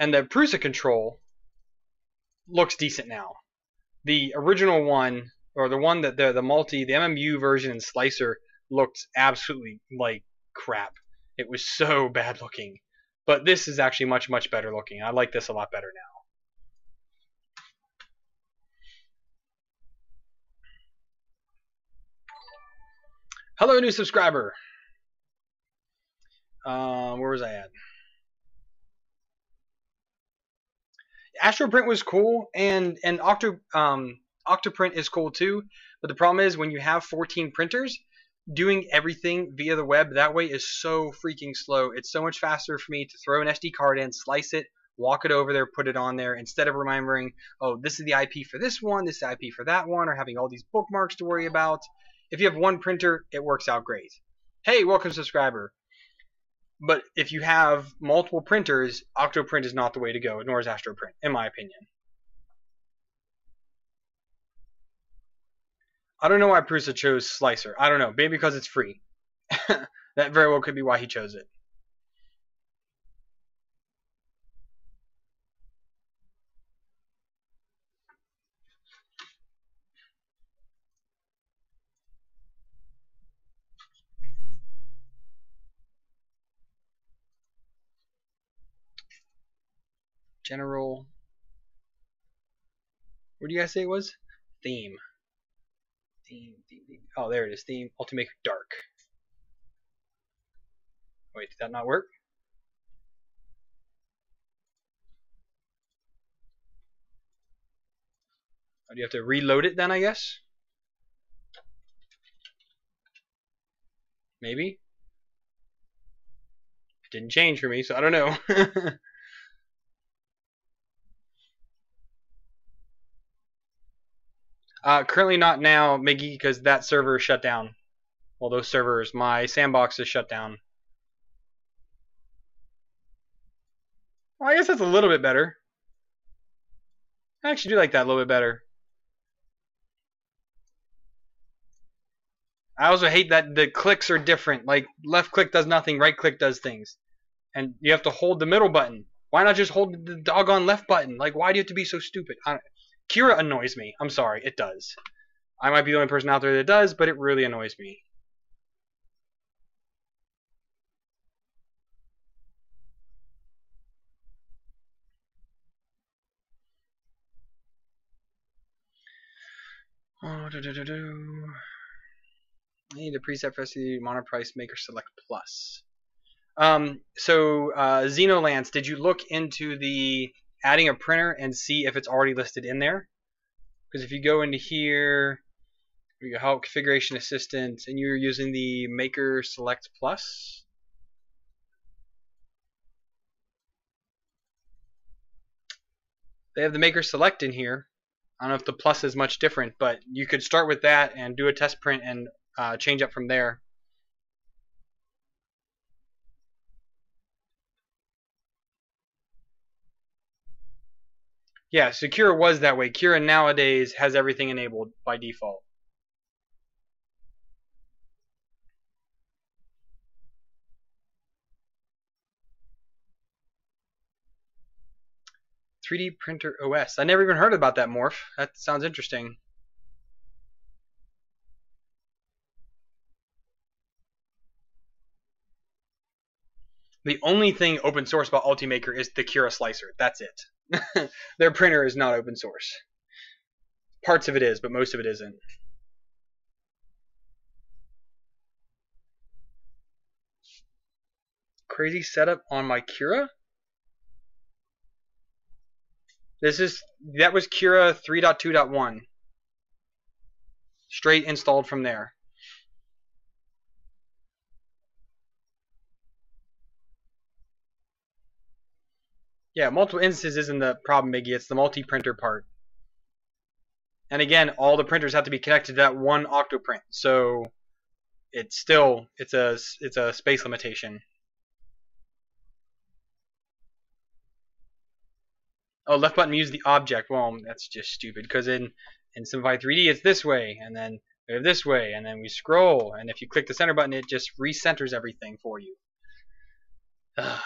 And the Prusa control looks decent now. The original one, or the one that the MMU version and Slicer, looked absolutely like crap. It was so bad looking. But this is actually much better looking. I like this a lot better now. Hello, new subscriber. Where was I at? Astroprint was cool, and Octoprint is cool too. But the problem is, when you have 14 printers, doing everything via the web that way is so freaking slow. It's so much faster for me to throw an SD card in, slice it, walk it over there, put it on there, instead of remembering, oh, this is the IP for this one, this is the IP for that one, or having all these bookmarks to worry about. If you have one printer, it works out great. Hey, welcome subscriber. But if you have multiple printers, Octoprint is not the way to go, nor is Astroprint, in my opinion. I don't know why Prusa chose Slicer. I don't know. Maybe because it's free. That very well could be why he chose it. General. What do you guys say it was? Theme. Theme. Oh, there it is. Theme. Ultimaker Dark. Wait, did that not work? Oh, do you have to reload it then, I guess? Maybe? It didn't change for me, so I don't know. Currently not now, Miggy, because that server is shut down. Well, those servers, my sandbox is shut down. Well, I guess that's a little bit better. I actually do like that a little bit better. I also hate that the clicks are different. Like, left click does nothing, right click does things. And you have to hold the middle button. Why not just hold the doggone left button? Like, why do you have to be so stupid? Kira annoys me. I'm sorry, it does. I might be the only person out there that does, but it really annoys me. Oh, I need a preset for the monoprice maker select plus. So Xenolance, did you look into the adding a printer and see if it's already listed in there? Because if you go into here, your help configuration assistant, and you're using the maker select plus. They have the maker select in here. I don't know if the plus is much different, but you could start with that and do a test print and change up from there. Yeah, so Cura was that way. Cura nowadays has everything enabled by default. "3D Printer OS." I never even heard about that, Morph. That sounds interesting. The only thing open source about Ultimaker is the Cura slicer. That's it. Their printer is not open source. Parts of it is, but most of it isn't. Crazy setup on my Cura? That was Cura 3.2.1. Straight installed from there. Yeah, multiple instances isn't the problem, Miggy. It's the multi-printer part. And again, all the printers have to be connected to that one Octoprint, so it's a space limitation. Oh, left button use the object. Well, that's just stupid because in Simplify 3D it's this way, and then we have this way, and then we scroll, and if you click the center button, it just recenters everything for you. Ugh.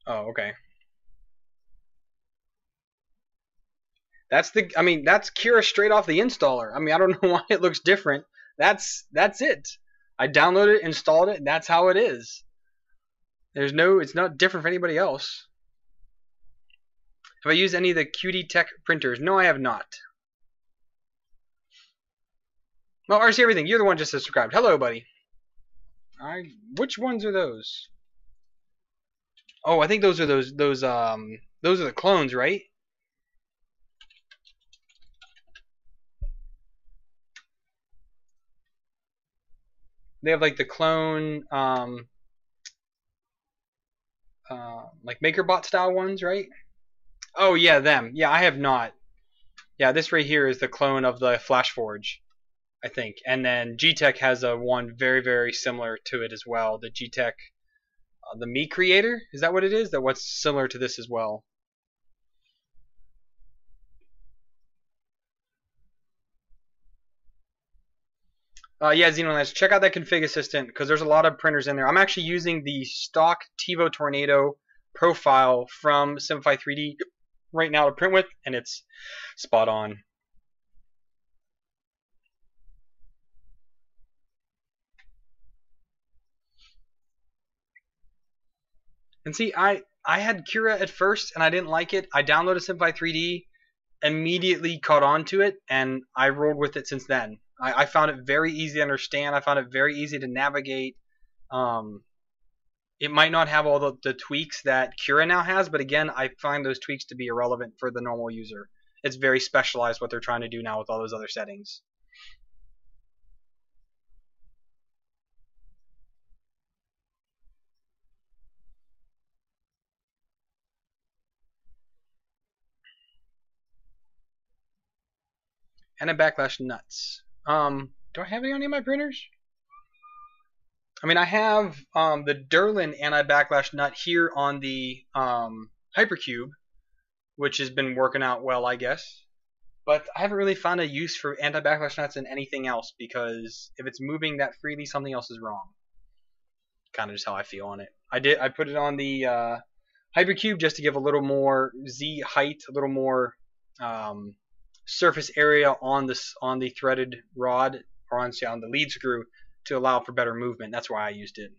Oh, okay. That's Cura straight off the installer. I mean, I don't know why it looks different. That's it. I downloaded it, installed it, and that's how it is. It's not different for anybody else. Have I used any of the Fugatech printers? No, I have not. Well, RC Everything, you're the one just subscribed. Hello, buddy. Which ones are those? Oh, I think those are those are the clones, right? They have like the clone like MakerBot style ones, right? Oh yeah, them. Yeah, I have not. Yeah, this right here is the clone of the FlashForge, I think. And then Gtech has a one very, very similar to it as well. The Gtech, the Me Creator, is that what it is? That what's similar to this as well. Yeah, Xenolance, check out that config assistant because there's a lot of printers in there. I'm actually using the stock TiVo Tornado profile from Simplify 3D right now to print with, and it's spot on. And see, I had Cura at first and I didn't like it. I downloaded Simplify 3D immediately caught on to it, and I rolled with it since then. I found it very easy to understand. I found it very easy to navigate. It might not have all the tweaks that Cura now has, but again, I find those tweaks to be irrelevant for the normal user. It's very specialized what they're trying to do now with all those other settings. And a backlash nuts. Do I have any on any of my printers? I mean, I have the Derlin anti-backlash nut here on the Hypercube, which has been working out well, I guess. But I haven't really found a use for anti-backlash nuts in anything else, because if it's moving that freely, something else is wrong. Kind of just how I feel on it. I put it on the Hypercube just to give a little more Z height, a little more surface area on the threaded rod, or on the lead screw, to allow for better movement. That's why I used it.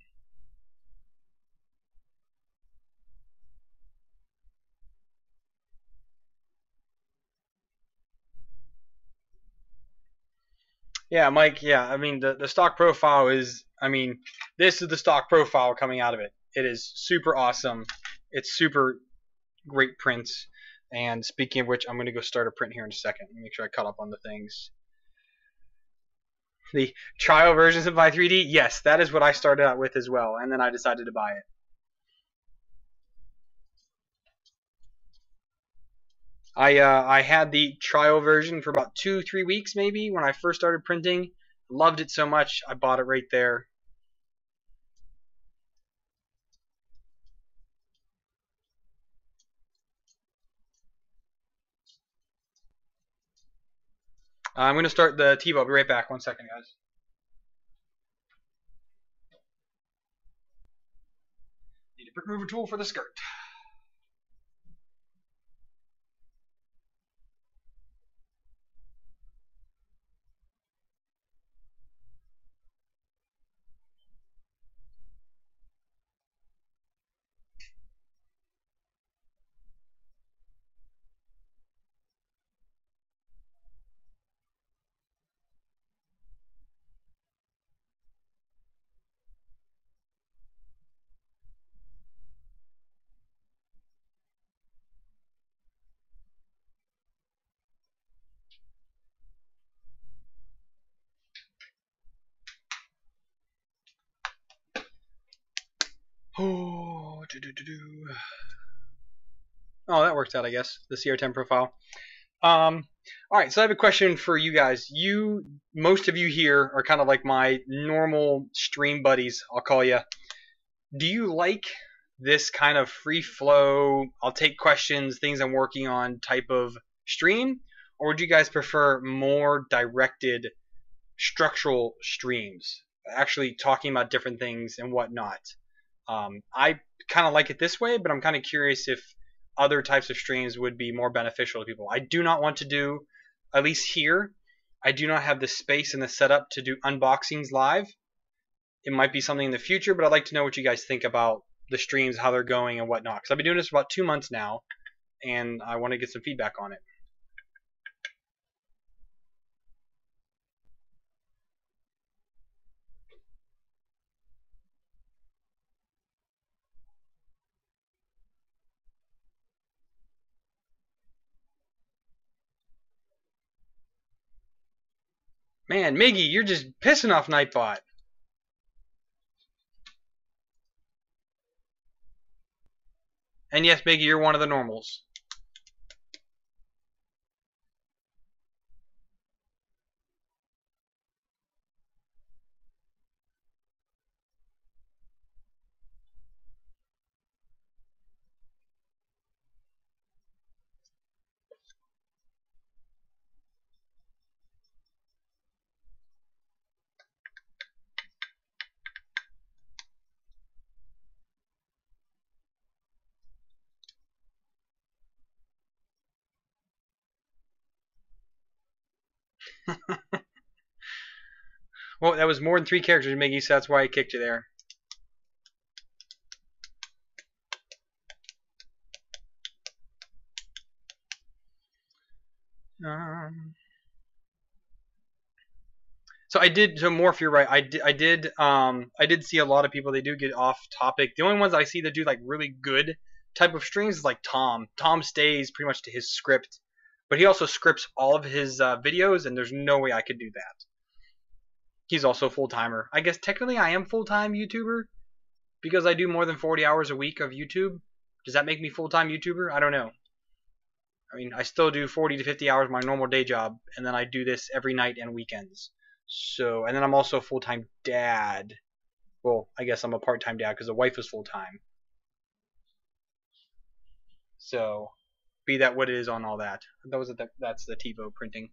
Yeah, Mike, yeah, I mean, the stock profile is, I mean, this is the stock profile coming out of it. It is super awesome. It's super great prints. And speaking of which, I'm going to go start a print here in a second. Make sure I caught up on the things. The trial versions of my 3D, yes, that is what I started out with as well, and then I decided to buy it. I had the trial version for about 2-3 weeks maybe when I first started printing. Loved it so much, I bought it right there. I'm going to start the TiVo. I'll be right back. 1 second, guys. Need a print remover tool for the skirt. Oh, oh, that worked out, I guess. The CR10 profile. All right, so I have a question for you guys. Most of you here are kind of like my normal stream buddies, I'll call you. Do you like this kind of free flow, I'll take questions, things I'm working on type of stream? Or would you guys prefer more directed structural streams, actually talking about different things and whatnot? I kind of like it this way, but I'm kind of curious if other types of streams would be more beneficial to people. I do not want to do, at least here, I do not have the space and the setup to do unboxings live. It might be something in the future, but I'd like to know what you guys think about the streams, how they're going and whatnot. Because I've been doing this for about 2 months now, and I want to get some feedback on it. Man, Miggy, you're just pissing off Nightbot. And yes, Miggy, you're one of the normals. Well, that was more than 3 characters, Miggy, so that's why I kicked you there. So I did. So Morph, you're right. I did see a lot of people. They do get off topic. The only ones I see that do like really good type of streams is like Tom. Tom stays pretty much to his script, but he also scripts all of his videos, and there's no way I could do that. He's also a full timer. I guess technically I am full time YouTuber because I do more than 40 hours a week of YouTube. Does that make me full time YouTuber? I don't know. I mean, I still do 40 to 50 hours of my normal day job, and then I do this every night and weekends. So, and then I'm also a full-time dad. Well, I guess I'm a part-time dad because the wife is full-time. So, be that what it is on all that. That's the TiVo printing.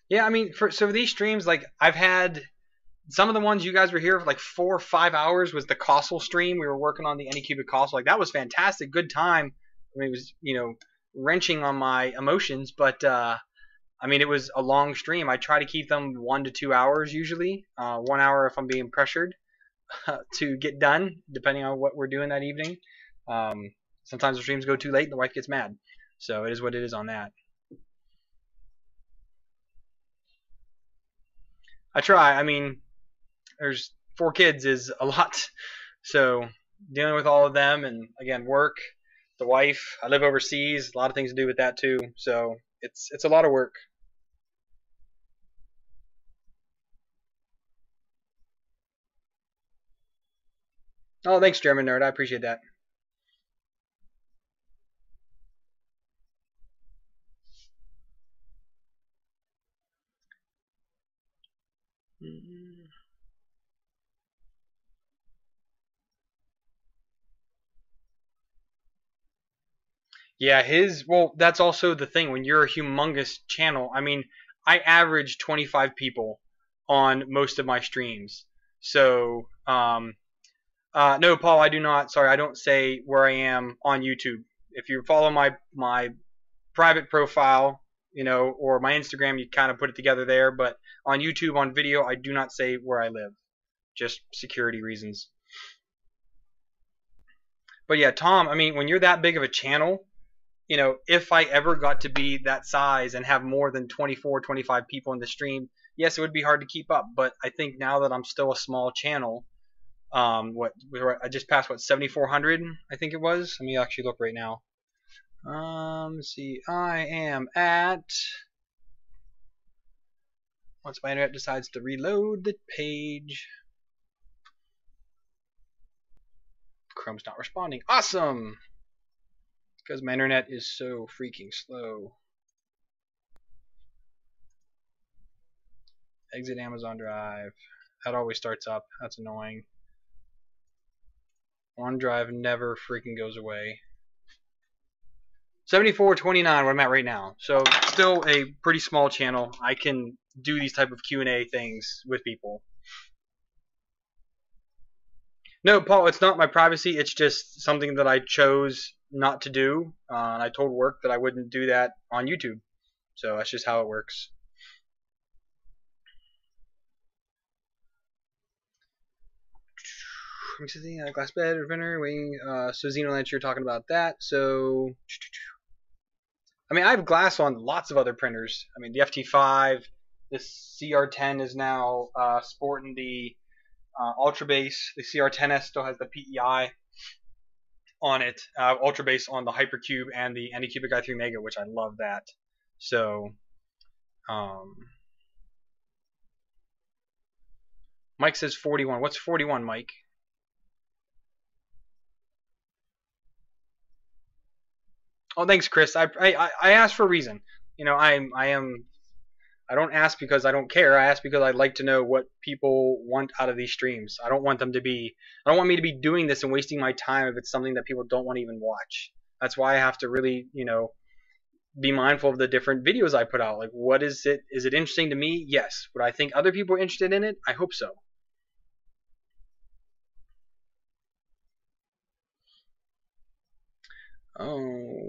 Yeah, I mean, for these streams, like I've had some of the ones you guys were here for like 4 or 5 hours was the Cossel stream. We were working on the Anycubic Cossel. Like that was fantastic, good time. I mean, it was wrenching on my emotions, but I mean it was a long stream. I try to keep them 1 to 2 hours usually. 1 hour if I'm being pressured to get done, depending on what we're doing that evening. Sometimes the streams go too late and the wife gets mad. So it is what it is on that. I try. I mean, there's 4 kids is a lot. So dealing with all of them and again work, the wife. I live overseas. A lot of things to do with that too. So it's a lot of work. Oh, thanks, German nerd. I appreciate that. Yeah, well, that's also the thing when you're a humongous channel. I mean, I average 25 people on most of my streams. So, no, Paul, I do not. Sorry, I don't say where I am on YouTube. If you follow my private profile, or my Instagram, you kind of put it together there. But on YouTube, on video, I do not say where I live, just security reasons. But yeah, Tom, I mean, when you're that big of a channel, if I ever got to be that size and have more than 24, 25 people in the stream, yes, it would be hard to keep up. But I think now that I'm still a small channel, I just passed 7,400, I think it was. Let me actually look right now. Let's see. I am at. Once my internet decides to reload the page. Chrome's not responding. Awesome! Because my internet is so freaking slow. Exit Amazon Drive. That always starts up. That's annoying. OneDrive never freaking goes away. 7429, what I'm at right now. So still a pretty small channel. I can do these type of Q&A things with people. No, Paul, it's not my privacy. It's just something that I chose not to do. And I told work that I wouldn't do that on YouTube. So that's just how it works. Glass bed, printer, waiting. So Xenolancer, you're talking about that. So, I mean, I have glass on lots of other printers. I mean, the FT5, this CR10 is now sporting the Ultra Base. The CR10S still has the PEI on it. Ultra Base on the Hypercube and the Anycubic i3 Mega, which I love that. So, Mike says 41. What's 41, Mike? Oh, thanks, Chris. I asked for a reason. I don't ask because I don't care. I ask because I'd like to know what people want out of these streams. I don't want me to be doing this and wasting my time if it's something that people don't want to even watch. That's why I have to really, be mindful of the different videos I put out. Like, what is it? Is it interesting to me? Yes. Would I think other people are interested in it? I hope so. Oh.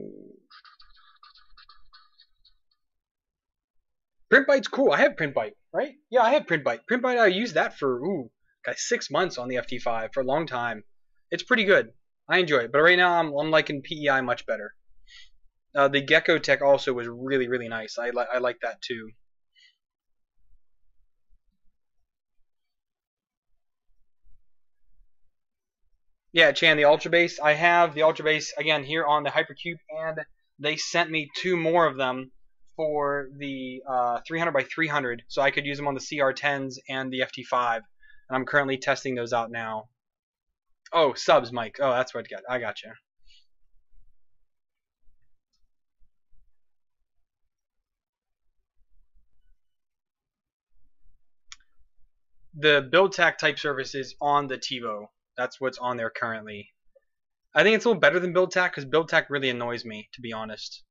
PrintBite's cool. I have PrintBite. right? Yeah, I have PrintBite. PrintBite, I used that for got 6 months on the FT5 for a long time. It's pretty good. I enjoy it, but right now I'm liking PEI much better. The Gecko Tech also was really, really nice. I like that too. Yeah, Chan, the Ultra Base. I have the Ultra Base again here on the Hypercube, and they sent me 2 more of them for the 300 by 300, so I could use them on the CR10s and the FT5. And I'm currently testing those out now. Oh, subs, Mike. Oh, that's what I got you. The BuildTech type service is on the TiVo. That's what's on there currently. I think it's a little better than BuildTech because BuildTech really annoys me, to be honest.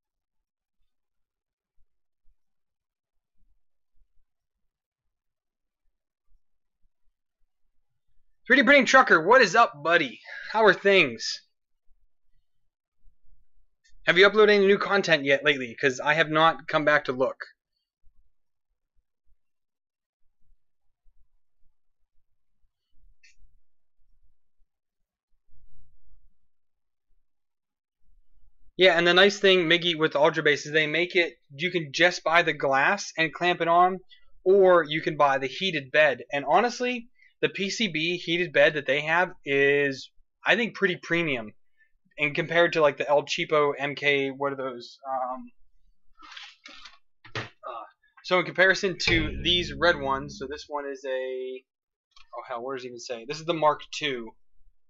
3D Printing Trucker, what is up, buddy? How are things? Have you uploaded any new content yet lately? Because I have not come back to look. Yeah, and the nice thing, Miggy, with the Ultra Base is they make it, you can just buy the glass and clamp it on, or you can buy the heated bed. And honestly, the PCB heated bed that they have is, I think, pretty premium. And compared to like the El Cheapo MK, what are those? So in comparison to these red ones, so this one is a, oh hell, where does it even say? This is the Mark II,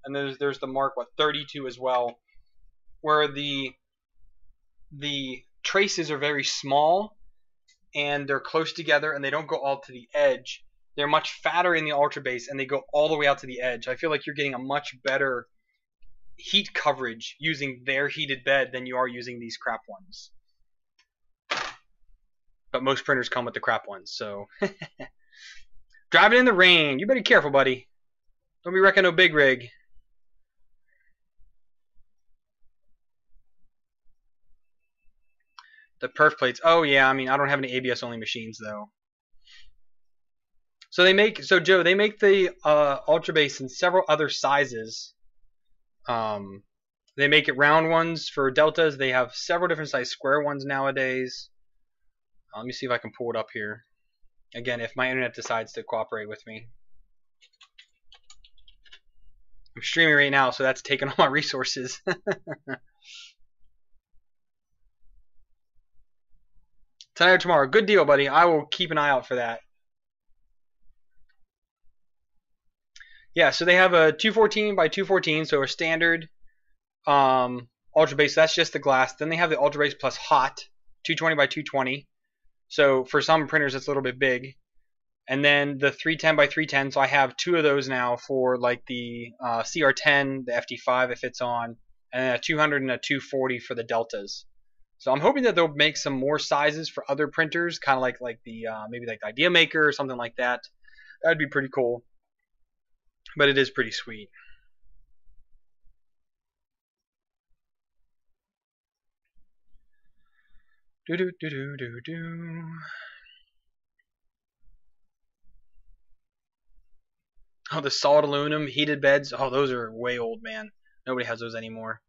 and there's the Mark 32 as well, where the traces are very small and they're close together and they don't go all to the edge. They're much fatter in the Ultra Base and they go all the way out to the edge. I feel like you're getting a much better heat coverage using their heated bed than you are using these crap ones. But most printers come with the crap ones, so. Driving in the rain. You better be careful, buddy. Don't be wrecking no big rig. The perf plates. Oh yeah, I mean I don't have any ABS only machines though. So Joe, they make the Ultra Base in several other sizes. They make it round ones for deltas. They have several different size square ones nowadays. Let me see if I can pull it up here. Again, if my internet decides to cooperate with me. I'm streaming right now, so that's taking all my resources. Tonight or tomorrow. Good deal, buddy. I will keep an eye out for that. Yeah, so they have a 214 by 214, so a standard Ultra Base. That's just the glass. Then they have the Ultra Base plus hot, 220 by 220. So for some printers, it's a little bit big. And then the 310 by 310. So I have 2 of those now for like the CR10, the FT5 if it's on, and then a 200 and a 240 for the deltas. So I'm hoping that they'll make some more sizes for other printers, kind of like the maybe like the Idea Maker or something like that. That'd be pretty cool. But it is pretty sweet. Do do do do do do. Oh, the solid aluminum heated beds. Oh, those are way old, man. Nobody has those anymore.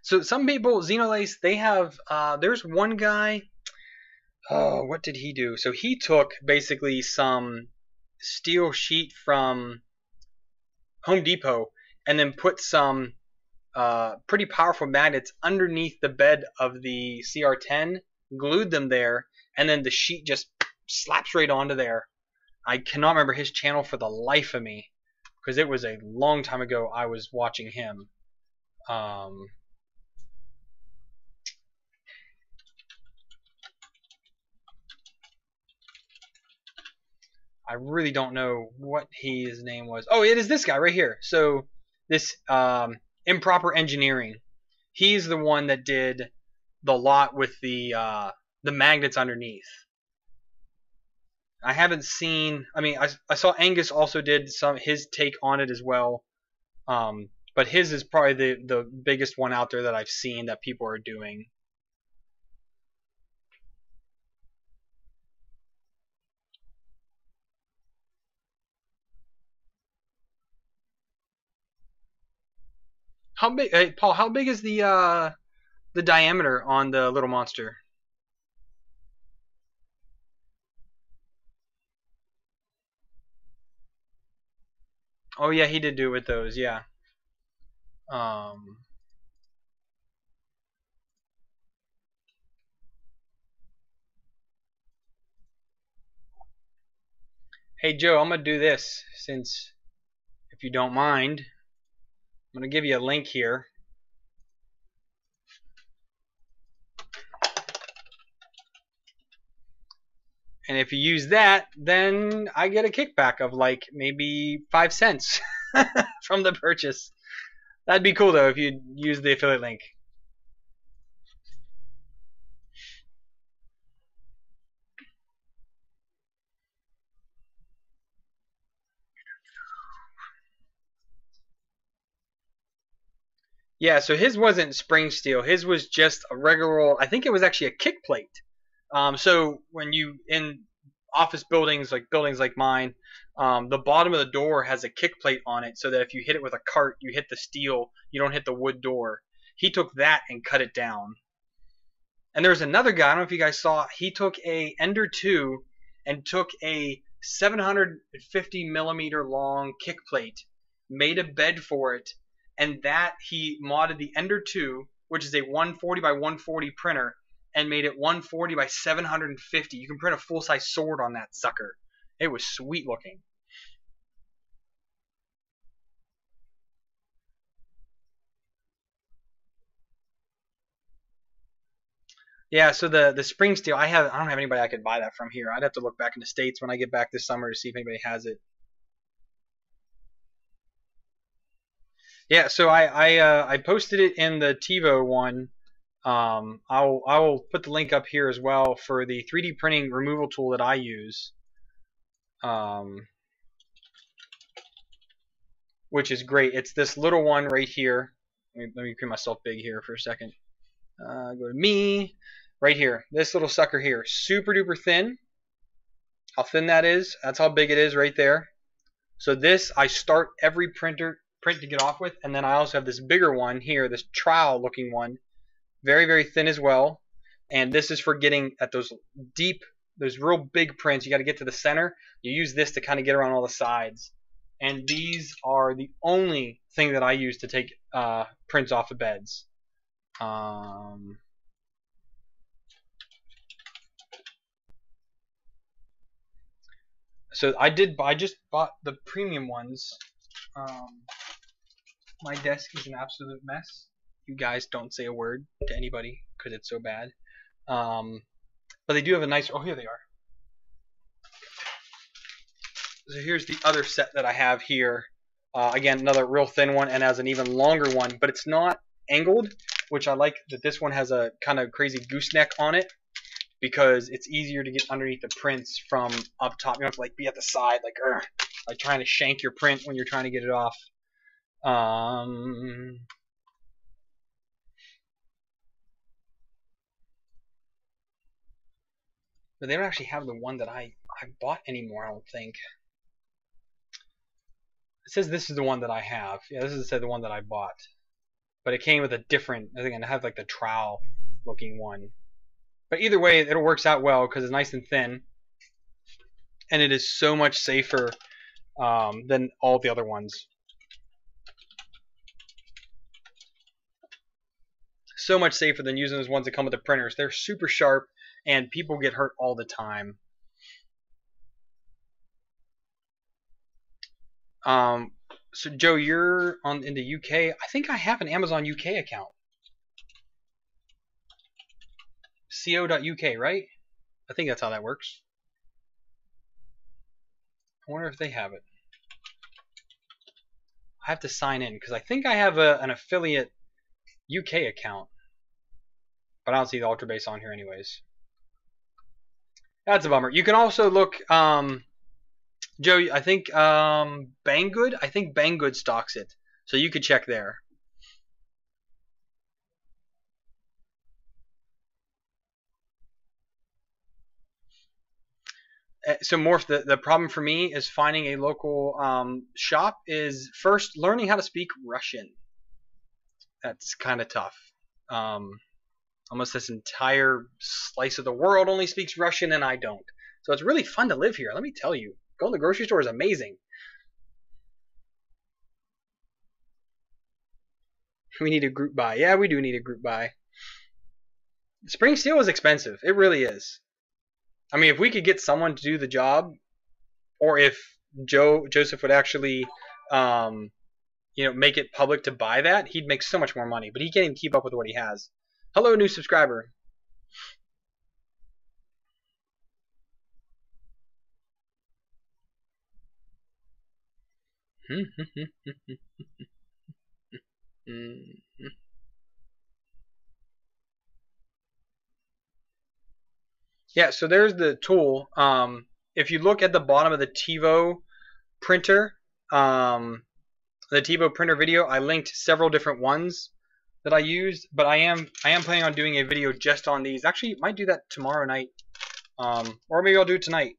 So some people, Xenolace, they have. There's one guy. Oh, what did he do? So he took basically some steel sheet from Home Depot and then put some pretty powerful magnets underneath the bed of the CR10, glued them there, and then the sheet just slaps right onto there. I cannot remember his channel for the life of me because it was a long time ago I was watching him. I really don't know what his name was. Oh, it is this guy right here. So this Improper Engineering. He's the one that did the lot with the magnets underneath. I haven't seen. I mean, I saw Angus also did his take on it as well. But his is probably the biggest one out there that I've seen that people are doing. How big, hey, Paul? How big is the diameter on the little monster? Oh yeah, he did do it with those. Yeah. Um. Hey Joe, I'm gonna do this since, if you don't mind, I'm gonna give you a link here. And if you use that, then I get a kickback of like maybe 5 cents from the purchase. That'd be cool though if you use the affiliate link. Yeah, so his wasn't spring steel. His was just a regular. I think it was actually a kick plate. So when you in office buildings like mine, the bottom of the door has a kick plate on it, so that if you hit it with a cart, you hit the steel, you don't hit the wood door. He took that and cut it down. And there was another guy, I don't know if you guys saw, he took a Ender 2 and took a 750 millimeter long kick plate, made a bed for it, and that he modded the Ender 2, which is a 140 by 140 printer, and made it 140 by 750. You can print a full-size sword on that sucker. It was sweet looking. Yeah, so the spring steel, I don't have anybody I could buy that from here. I'd have to look back in the States when I get back this summer to see if anybody has it. Yeah, so I posted it in the TiVo one. I will put the link up here as well for the 3D printing removal tool that I use, which is great. It's this little one right here. Let me create myself big here for a second. Go to me, right here. This little sucker here, super duper thin. How thin that is? That's how big it is right there. So this I start every print to get off with, and then I also have this bigger one here, this trowel looking one, very very thin as well. And this is for getting at those deep, those real big prints. You got to get to the center. You use this to kind of get around all the sides. And these are the only thing that I use to take prints off of beds. So I just bought the premium ones. My desk is an absolute mess. You guys don't say a word to anybody because it's so bad. But they do have a nice. Oh, here they are. So here's the other set that I have here. Again, another real thin one, and has an even longer one, but it's not angled, which I like that this one has a kind of crazy gooseneck on it, because it's easier to get underneath the prints from up top. You don't have to like be at the side like trying to shank your print when you're trying to get it off. But they don't actually have the one that I bought anymore, I don't think. It says this is the one that I have. Yeah, this is the one that I bought. But it came with a different, I think I have like the trowel looking one. But either way, it works out well because it's nice and thin. And it is so much safer than all the other ones. So much safer than using those ones that come with the printers. They're super sharp, and people get hurt all the time. So Joe, you're in the UK. I think I have an Amazon UK account. co.uk, right? I think that's how that works. I wonder if they have it. I have to sign in because I think I have an affiliate UK account, but I don't see the Ultra Base on here anyways. That's a bummer. You can also look, Joe, I think Banggood. I think Banggood stocks it, so you could check there. So Morph, the problem for me is finding a local shop is first learning how to speak Russian. That's kind of tough. Almost this entire slice of the world only speaks Russian and I don't. So it's really fun to live here, let me tell you. Going to the grocery store is amazing. We need a group buy. Yeah, we do need a group buy. Spring steel is expensive. It really is. I mean, if we could get someone to do the job, or if Joseph would actually, make it public to buy that, he'd make so much more money. But he can't even keep up with what he has. Hello, new subscriber. Yeah, so there's the tool. If you look at the bottom of the TiVo printer, the TiVo printer video, I linked several different ones that I used, but I am planning on doing a video just on these. Actually, might do that tomorrow night, or maybe I'll do it tonight.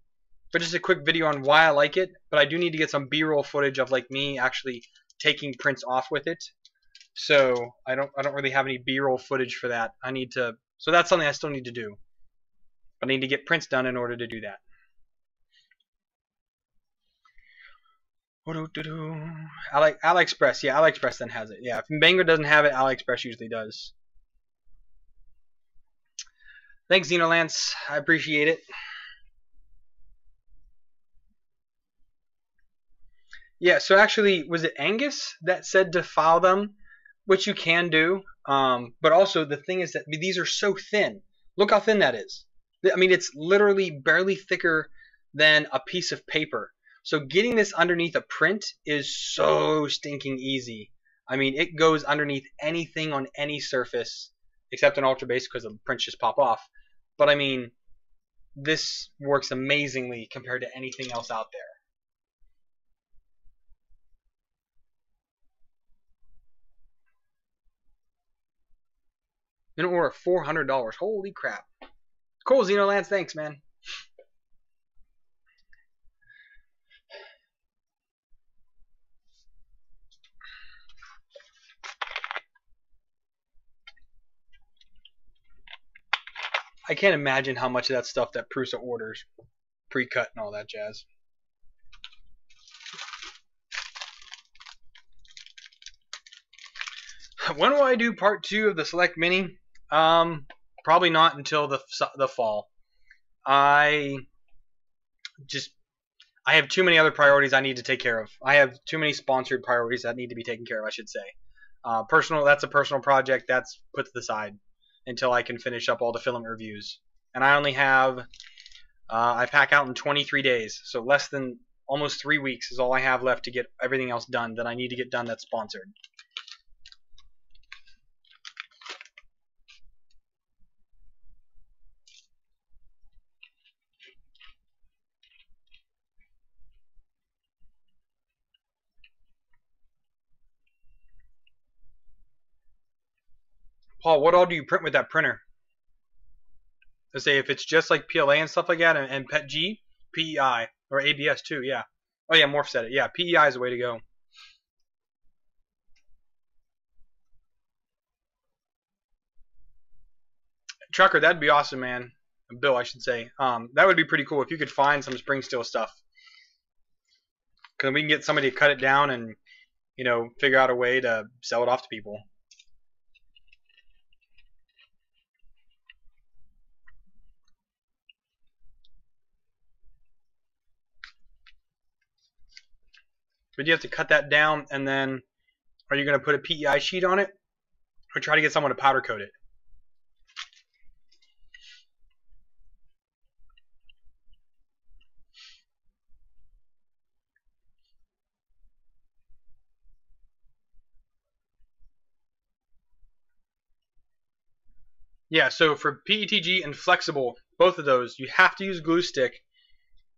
But just a quick video on why I like it. But I do need to get some B-roll footage of like me actually taking prints off with it. So I don't really have any B-roll footage for that. I need to. So that's something I still need to do. I need to get prints done in order to do that. AliExpress. Yeah, AliExpress then has it. Yeah, if Bangor doesn't have it, AliExpress usually does. Thanks, Xenolance. I appreciate it. Yeah, so actually, was it Angus that said to file them? Which you can do. But also, the thing is that these are so thin. Look how thin that is. I mean, it's literally barely thicker than a piece of paper. So getting this underneath a print is so stinking easy. I mean, it goes underneath anything on any surface except an ultra base because the prints just pop off. But I mean, this works amazingly compared to anything else out there. An order of $400. Holy crap. Cool, Xenolance. Thanks, man. I can't imagine how much of that stuff that Prusa orders, pre-cut and all that jazz. When will I do part 2 of the Select Mini? Probably not until the fall. I have too many other priorities I need to take care of. I have too many sponsored priorities that need to be taken care of, I should say. That's a personal project. That's put to the side until I can finish up all the filament reviews. And I only have, I pack out in 23 days. So less than almost 3 weeks is all I have left to get everything else done that I need to get done that's sponsored. Paul, what all do you print with that printer? Let's say if it's just like PLA and stuff like that, and PETG, PEI, or ABS too, yeah. Oh yeah, Morph said it. Yeah, PEI is the way to go. Trucker, that'd be awesome, man. Bill, I should say. That would be pretty cool if you could find some spring steel stuff. Because we can get somebody to cut it down and, figure out a way to sell it off to people. But you have to cut that down, and then are you going to put a PEI sheet on it? Or try to get someone to powder coat it? Yeah, so for PETG and flexible, both of those, you have to use glue stick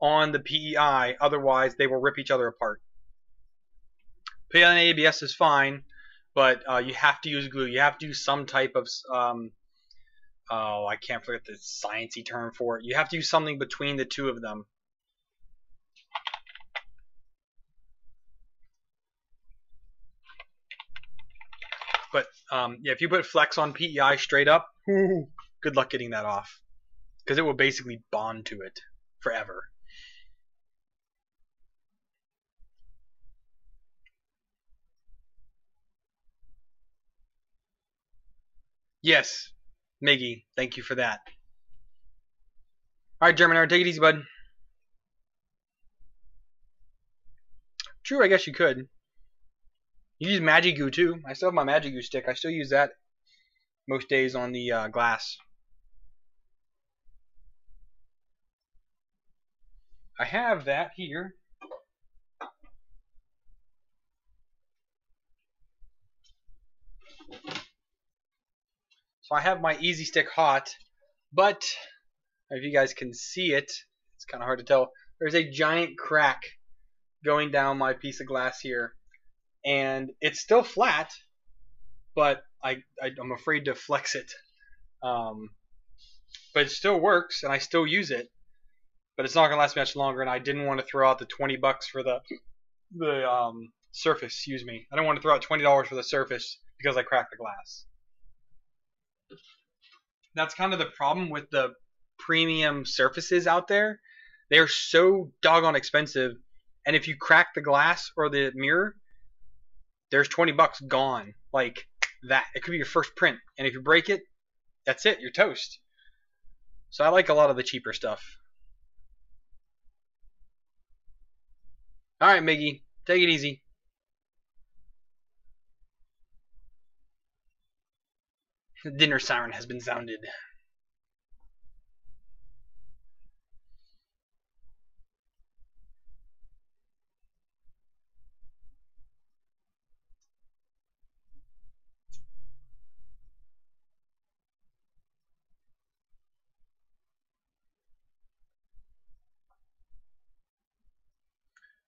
on the PEI, otherwise they will rip each other apart. PLA and ABS is fine, but you have to use glue. You have to use some type of, I can't forget the sciencey term for it. You have to use something between the two of them. But Yeah, if you put flex on PEI straight up, good luck getting that off, because it will basically bond to it forever. Yes, Miggy, thank you for that. All right, German, take it easy, bud. True, I guess you could. You use Magic Goo too. I still have my Magic Goo stick. I still use that most days on the glass. I have that here. So I have my Easy Stick hot, but if you guys can see it, it's kind of hard to tell. There's a giant crack going down my piece of glass here, and it's still flat, but I'm afraid to flex it. But it still works, and I still use it, but it's not gonna last much longer. And I didn't want to throw out the $20 for the surface. Excuse me. I don't want to throw out $20 for the surface because I cracked the glass. That's kind of the problem with the premium surfaces out there. They're so doggone expensive, and if you crack the glass or the mirror, there's $20 gone like that. It could be your first print, and if you break it, that's it. You're toast. So I like a lot of the cheaper stuff. All right, Miggy, take it easy. The dinner siren has been sounded.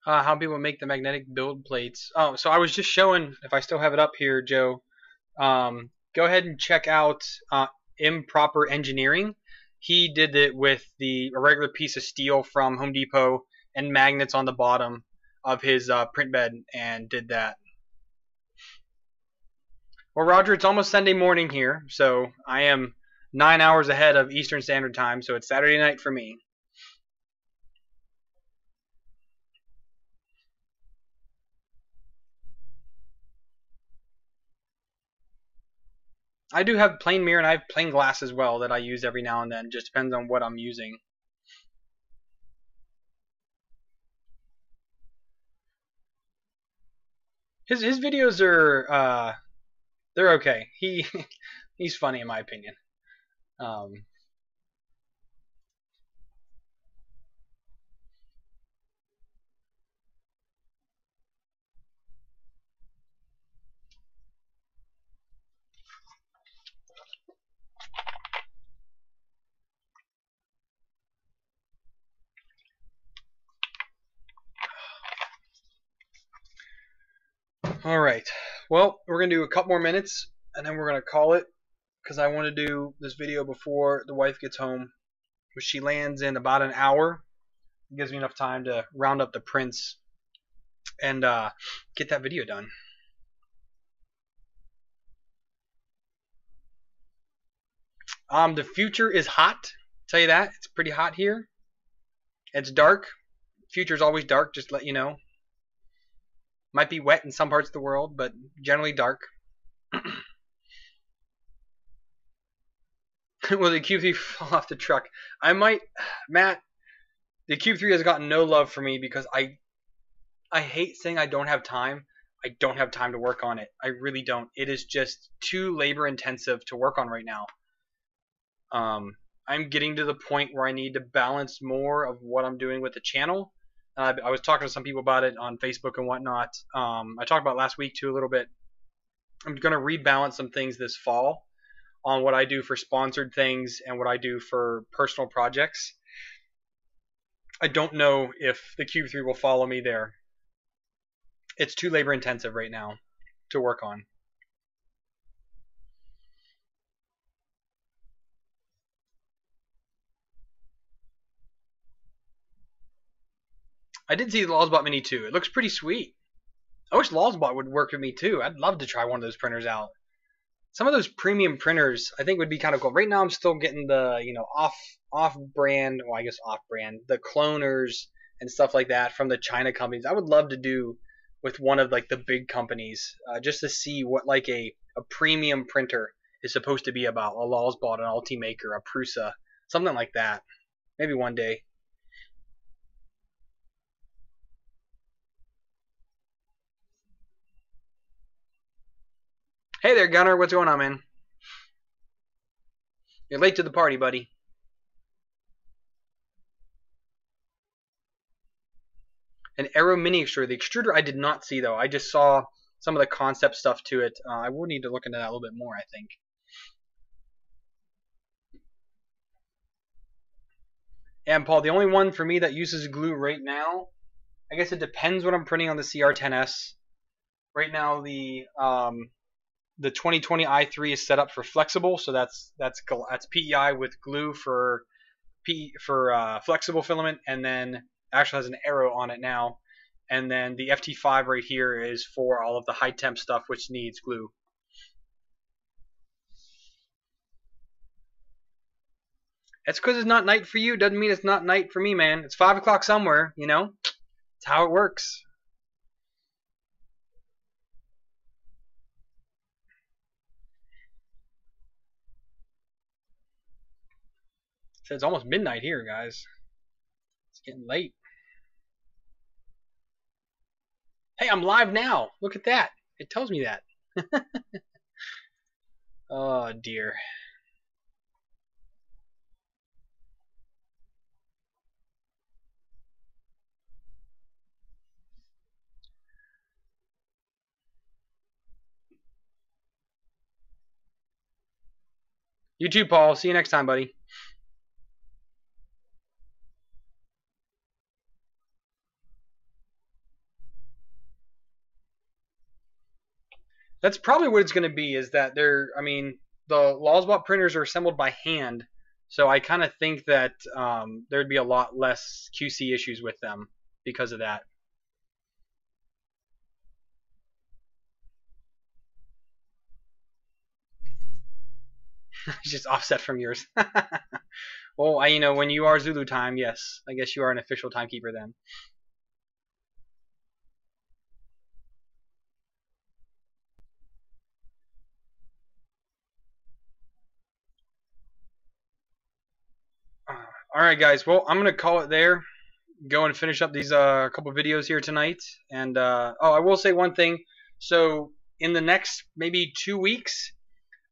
How people make the magnetic build plates. Oh, so I was just showing, if I still have it up here, Joe, go ahead and check out Improper Engineering. He did it with a regular piece of steel from Home Depot and magnets on the bottom of his print bed, and did that. Well, Roger, it's almost Sunday morning here, so I am 9 hours ahead of Eastern Standard Time, so it's Saturday night for me. I do have plain mirror, and I have plain glass as well that I use every now and then. It just depends on what I'm using. His videos are they're okay. He's funny in my opinion. All right. Well, we're gonna do a couple more minutes, and then we're gonna call it, because I want to do this video before the wife gets home, which she lands in about an hour. It gives me enough time to round up the prints and get that video done. The future is hot. I'll tell you that. It's pretty hot here. It's dark. Future's always dark, just to let you know. Might be wet in some parts of the world, but generally dark. Will the Cube 3 fall off the truck? I might, Matt. The Cube 3 has gotten no love for me because I hate saying I don't have time. I don't have time to work on it. I really don't. It is just too labor intensive to work on right now. I'm getting to the point where I need to balance more of what I'm doing with the channel. I was talking to some people about it on Facebook and whatnot. I talked about last week too a little bit. I'm going to rebalance some things this fall on what I do for sponsored things and what I do for personal projects. I don't know if the Cube 3 will follow me there. It's too labor intensive right now to work on. I did see the Lawsbot Mini too. It looks pretty sweet. I wish Lawsbot would work with me too. I'd love to try one of those printers out. some of those premium printers I think would be kind of cool. Right now I'm still getting the, you know, off brand, well I guess off brand, the cloners and stuff like that from the China companies. I would love to do with one of like the big companies, just to see what like a premium printer is supposed to be about. A Lulzbot, an Ultimaker, a Prusa, something like that. Maybe one day. Hey there, Gunner. What's going on, man? You're late to the party, buddy. An Aero mini extruder. The extruder I did not see, though. I just saw some of the concept stuff to it. I will need to look into that a little bit more, I think. And Paul, the only one for me that uses glue right now, I guess it depends what I'm printing on the CR10S. Right now, the 2020 i3 is set up for flexible, so that's PEI with glue for flexible filament, and then actually has an arrow on it now. And then the FT5 right here is for all of the high temp stuff which needs glue. That's because it's not night for you. Doesn't mean it's not night for me, man. It's 5 o'clock somewhere, you know? It's how it works. So it's almost midnight here, guys. It's getting late. Hey, I'm live now. Look at that. It tells me that. Oh, dear. You too, Paul. See you next time, buddy. That's probably what it's going to be, is that I mean, the Lulzbot printers are assembled by hand, so I kind of think that there'd be a lot less QC issues with them because of that. It's just offset from yours. Well, you know, when you are Zulu time, yes, I guess you are an official timekeeper then. All right, guys. Well, I'm gonna call it there. Go and finish up these couple videos here tonight. And oh, I will say one thing. So in the next maybe 2 weeks,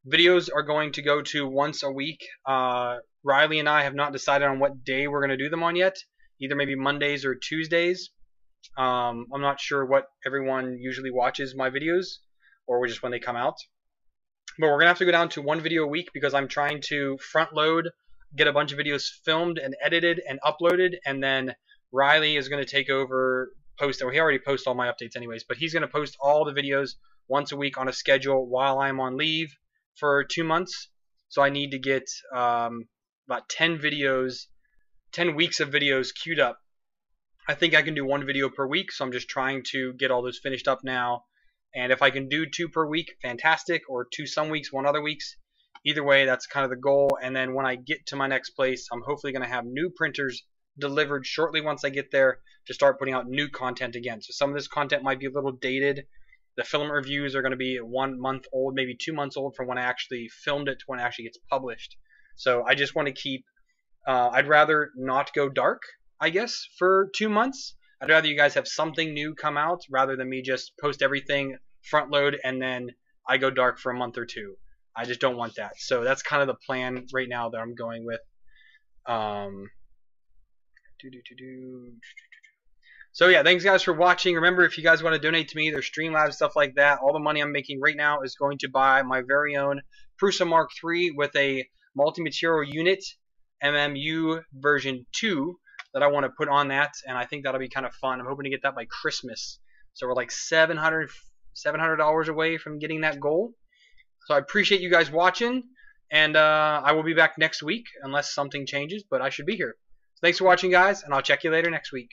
videos are going to go to once a week. Riley and I have not decided on what day we're going to do them on yet. Either maybe Mondays or Tuesdays. I'm not sure what everyone usually watches my videos, or just when they come out. But we're going to have to go down to one video a week because I'm trying to front load, get a bunch of videos filmed and edited and uploaded, and then Riley is going to take over post. Well, he already posts all my updates anyways, but he's going to post all the videos once a week on a schedule while I'm on leave for 2 months. So I need to get about 10 weeks of videos queued up. I think I can do 1 video per week, so I'm just trying to get all those finished up now. And if I can do 2 per week, fantastic, or 2 some weeks, 1 other weeks. Either way, that's kind of the goal. And then when I get to my next place, I'm hopefully going to have new printers delivered shortly once I get there to start putting out new content again. So some of this content might be a little dated. The filament reviews are going to be 1 month old, maybe 2 months old from when I actually filmed it to when it actually gets published. So I just want to keep, I'd rather not go dark, I guess, for 2 months. I'd rather you guys have something new come out rather than me just post everything, front load, and then I go dark for a month or 2. I just don't want that. So that's kind of the plan right now that I'm going with. So yeah, thanks guys for watching. Remember, if you guys want to donate to me, there's Streamlabs, stuff like that. All the money I'm making right now is going to buy my very own Prusa Mark III with a multi-material unit MMU version 2 that I want to put on that, and I think that'll be kind of fun. I'm hoping to get that by Christmas. So we're like $700 away from getting that goal. So I appreciate you guys watching, and I will be back next week unless something changes, but I should be here. So thanks for watching, guys, and I'll check you later next week.